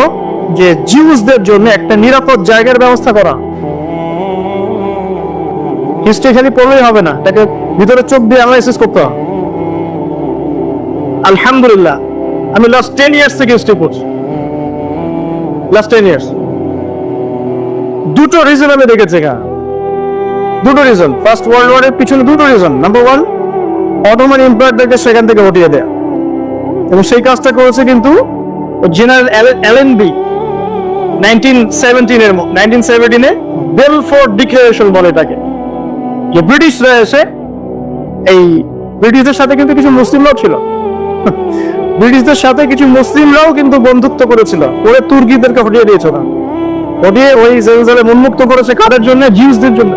S1: যে জিউসদের জন্য একটা নিরাপদ জায়গার ব্যবস্থা করা। হিস্ট্রি খালি পড়লেই হবে না, তাকে ভিতরে চোখ দিয়ে অ্যানালাইসিস করতে হবে। আলহামদুলিল্লাহ আমি লাস্ট 10 ইয়ার্স থেকে হিস্ট্রি পড়ছি। লাস্ট 10 ইয়ার্স দুটো রিজন আমি দেখেছি। দুটো রিজন, ফার্স্ট ওয়ার্ল্ড ওয়ারের পিছনে দুটো রিজন। নাম্বার 1, অটোমান এম্পায়ারদেরকে সেখান থেকে হটিয়ে দেয়া, এবং সেই কাজটা করেছে কিন্তু জেনারেল অ্যালেনবি, 1917 বেলফোর্ড ডিক্লারেশন বলে এটাকে, যে ব্রিটিশরা এসে এই ব্রিটিশদের সাথে কিন্তু কিছু মুসলিমরাও ছিল, ব্রিটিশদের সাথে কিছু মুসলিমরাও কিন্তু বন্ধুত্ব করেছিল, ওরে তুর্কিদেরকে হটিয়ে দিয়েছে না, হটিয়ে ওই জেরুজালেম উন্মুক্ত করেছে কাদের জন্য? জিউসদের জন্য।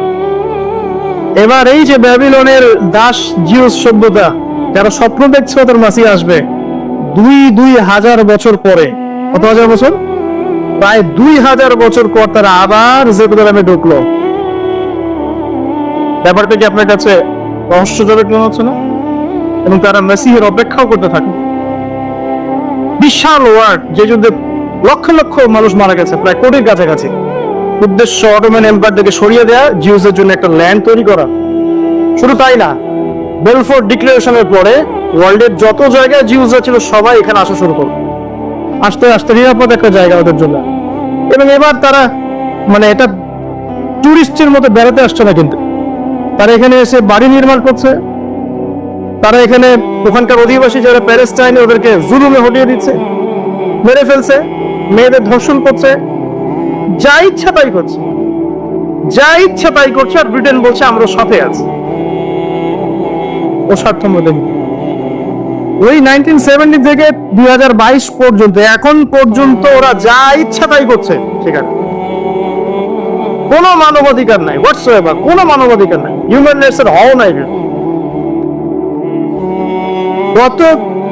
S1: এবার এই যে ব্যাবিলনের দাস জিউস সভ্যতা, যারা স্বপ্ন দেখছে ওদের মাসি আসবে 2000 বছর পরে, কত হাজার বছর? প্রায় 2000 বছর পর তারা আবার জেরুজালেমে ঢুকলো। ব্যাপারটা কি আপনার কাছে রহস্যজনক মনে হচ্ছে না? এবং তারা মেসিহের অপেক্ষাও করতে থাকে। বিশাল ওয়ার্ড, যে যুদ্ধে লক্ষ লক্ষ মানুষ মারা গেছে, প্রায় কোটির কাছাকাছি। উদ্দেশ্য অটোমান এম্পায়ার থেকে সরিয়ে দেয়া, জিউসের জন্য একটা ল্যান্ড তৈরি করা। শুধু তাই না, বেলফোর্ড ডিক্লারেশনের পরে ওয়ার্ল্ডের যত জায়গায় জিউসরা ছিল সবাই এখানে আসা শুরু করলো, আস্তে আস্তে নিরাপদ একটা জায়গা ওদের জন্য। এবং এবার তারা মানে এটা টুরিস্টের মতো বেড়াতে আসছে না, কিন্তু তারা এখানে এসে বাড়ি নির্মাণ করছে, তারা এখানে ওখানকার অধিবাসী যারা প্যালেস্টাইনে ওদেরকে জুলুমে হটিয়ে দিচ্ছে, মেরে ফেলছে, মেয়েদের ধর্ষণ করছে, যা ইচ্ছা তাই করছে, যা ইচ্ছা তাই করছে। আর ব্রিটেন বলছে আমরা সাথে আছি। ও স্বার্থ মধ্যে ওই 1970 থেকে 2022 পর্যন্ত, এখন পর্যন্ত ওরা যা ইচ্ছা তাই করছে সেখানে। কোনো মানবাধিকার নাই, হোয়াটসঅ্যাপার কোনো মানবাধিকার নাই, হিউম্যান রাইটস এর হও নাই। গত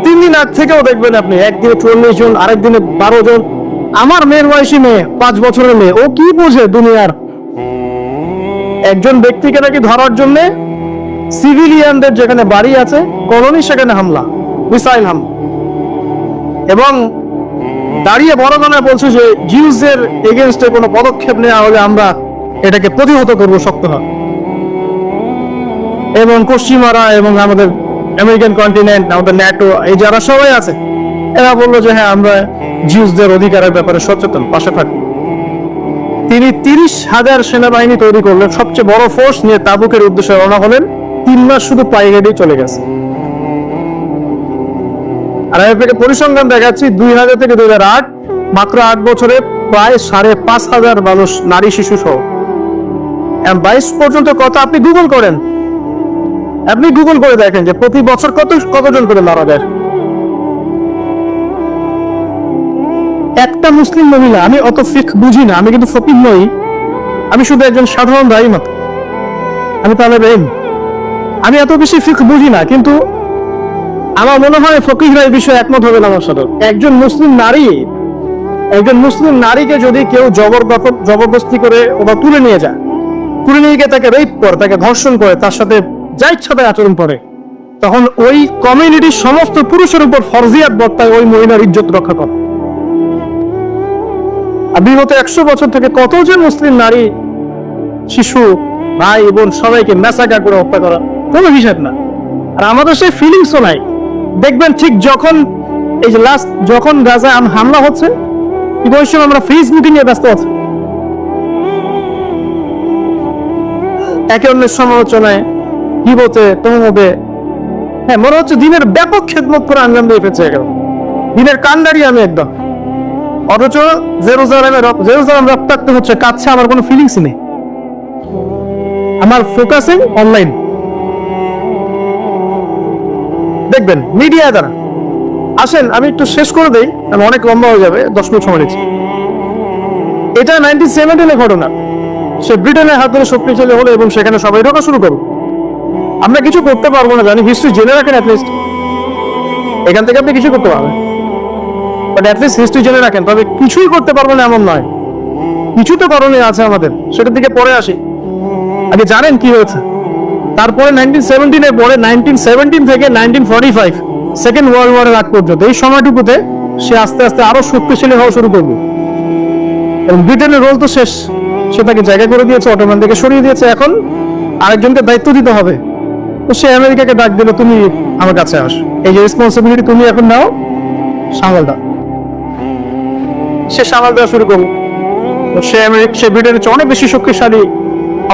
S1: 3 দিন আগ থেকেও দেখবেন আপনি, একদিনে 44 জন, আরেক দিনে 12 জন। আমার মেয়ের বয়সী মেয়ে, 5 বছরের মেয়ে, ও কি বোঝে দুনিয়ার? একজন ব্যক্তিকে নাকি ধরার জন্য সিভিলিয়ানদের যেখানে বাড়ি আছে, কলোনি, সেখানে হামলা, মিসাইল হামলা। এবং দাঁড়িয়ে বড় গলায় বলছে যে জিউসের এগেইনস্টে কোনো পদক্ষেপ নেওয়া হলে আমরা এটাকে প্রতিহত করবো শক্তভাবে। এবং পশ্চিমারা এবং আমাদের আমেরিকান কন্টিনেন্ট, আমাদের ন্যাটো, এই যারা সবাই আছে, এরা বললো যে হ্যাঁ আমরা জিউসদের অধিকারের ব্যাপারে সচেতন, পাশে থাকবো। তিনি 30,000 সেনাবাহিনী তৈরি করলেন, সবচেয়ে বড় ফোর্স নিয়ে তাবুকের উদ্দেশ্যে রওনা হলেন। 3 মাস শুধু পায়ে হেঁটেই চলে গেছে। আর আমি আপনাকে পরিসংখ্যান দেখাচ্ছি, 2000 থেকে 2008, মাত্র 8 বছরে প্রায় 5,500 মানুষ, নারী শিশু সহ। 22 পর্যন্ত কত আপনি গুগল করেন, আপনি গুগল করে দেখেন যে প্রতি বছর কতজন করে মারা যায়। একটা মুসলিম মহিলা, আমি অত ফিকহ বুঝি না, আমি কিন্তু ফকিহ নই, আমি শুধু একজন সাধারণ দায়ী মাত্র, আমি তাহলে বেইম, আমি এত বেশি ফিকহ বুঝি না, কিন্তু আমার মনে হয় ফকিহরা এই বিষয়ে একমত হবে না আমার সাথে। একজন মুসলিম নারীকে যদি কেউ জবরদস্তি করে ওরা তুলে নিয়ে যায়, তুলে নিয়ে গিয়ে তাকে রেপ করে, তাকে ধর্ষণ করে, তার সাথে যা ইচ্ছা তাই আচরণ করে, তখন ওই কমিউনিটির সমস্ত পুরুষের উপর ফরজিয়াত বর্তায় ওই মহিলার ইজ্জত রক্ষা করা। আর বিগত 100 বছর থেকে কত যে মুসলিম নারী, শিশু, ভাই বোন সবাইকে ম্যাসাকার করে হত্যা করা, কোনো হিসাব না। আর আমাদের সেই ফিলিংসও নাই। দেখবেন ঠিক যখন এই যে লাস্ট যখন গাজায় হামলা হচ্ছে, ওই সময় আমরা ফেসবুকে নিয়ে ব্যস্ত আছি, একে অন্যের সমালোচনায়, গীবতে, তহমতে। হ্যাঁ, মনে হচ্ছে দিনের ব্যাপক খেদমত করে আঞ্জাম দিয়ে ফেলছে, দিনের কান্ডারি আমি একদম। অথচ জেরুজালেম রক্তাক্ত হচ্ছে, কাছে আমার কোনো ফিলিংস নেই, আমার ফোকাসিং অনলাইন। দেখবেন মিডিয়া দ্বারা। আসেন আমি একটু শেষ করে দেই, আমি অনেক লম্বা হয়ে যাবে, 10 মিনিট সময় নিচ্ছি। এটা 1917 ঘটনা। সে ব্রিটেনের হাত ধরে শক্তিশালী হলো এবং সেখানে সবাই ঢোকা শুরু করলো। আমরা কিছু করতে পারবো না জানি, হিস্ট্রি জেনে রাখেন অ্যাটলিস্ট, এখান থেকে আপনি কিছু করতে পারবেন, বাট অ্যাটলিস্ট হিস্ট্রি জেনে রাখেন। তবে কিছুই করতে পারবেন এমন নয়, কিছু তো করণীয় আছে আমাদের, সেটার দিকে পরে আসি। আগে জানেন কি হয়েছে। তারপরে 1917 পরে 1917 থেকে 1945 সেকেন্ড ওয়ার্ল্ড ওয়ারের আগ পর্যন্ত এই সময়টুকুতে সে আস্তে আস্তে আরো শক্তিশালী হওয়া শুরু করবে। এবং ব্রিটেনের রোল তো শেষ, সে তাকে জায়গা করে দিয়েছে, অটোমান থেকে সরিয়ে দিয়েছে, এখন আরেকজনকে দায়িত্ব দিতে হবে। তো সে আমেরিকাকে ডাক দিল, তুমি আমার কাছে আস, এই যে রেসপন্সিবিলিটি তুমি এখন নাও, সামাল দাও। সে সামাল দেওয়া শুরু করলো। সে ব্রিটেনের চেয়ে অনেক বেশি শক্তিশালী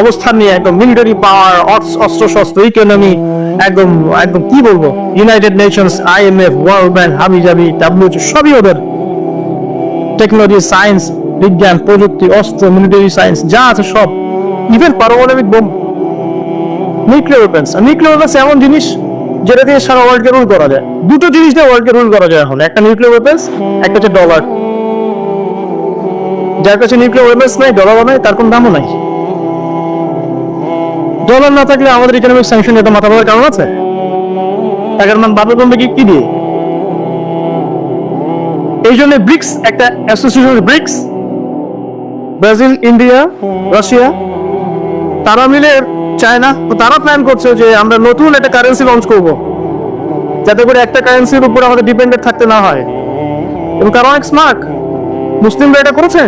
S1: অবস্থান নিয়ে, একদম মিলিটারি পাওয়ার, অস্ত্র শস্ত্র, ইকোনমি, একদম একদম কি বলবো, United Nations, IMF, world bank, হাবি জাবি, WHO সবই ওদের, টেকনোলজি, সায়েন্স, বিজ্ঞান, প্রযুক্তি, অস্ত্র, মিলিটারি সায়েন্স যা আছে সব, ইভেন পারমাণবিক bomb, nuclear weapons. Nuclear weapons এমন জিনিস যেটা দিয়ে সারা ওয়ার্ল্ডকে রুল করা যায়। দুটো জিনিস দিয়ে ওয়ার্ল্ডকে রুল করা যায় এখন, একটা নিউক্লিয়ার ওয়েপন্স, একটা হচ্ছে ডলার। যার কাছে নিউক্লিয়ার ওয়েপন্স নাই, ডলারও নাই, তার কোনো দামও নাই। ডলার না থাকলে আমাদের ইকোনমিক স্যাংশন এত মাথা ব্যথার কারণ আছে? টাকার মান বাড়বে কমবে কি দিয়ে? এই জন্য ব্রিক্স একটা association, BRICS, Brazil, India, Russia, তারা মিলে, চায়না, তো তারা প্ল্যান করছে যে আমরা নতুন একটা কারেন্সি লঞ্চ করব, যাতে করে একটা কারেন্সির উপর আমাদের ডিপেন্ডেন্ট থাকতে না হয়। এবং তারা অনেক স্মার্ট। মুসলিমরা এটা করেছে।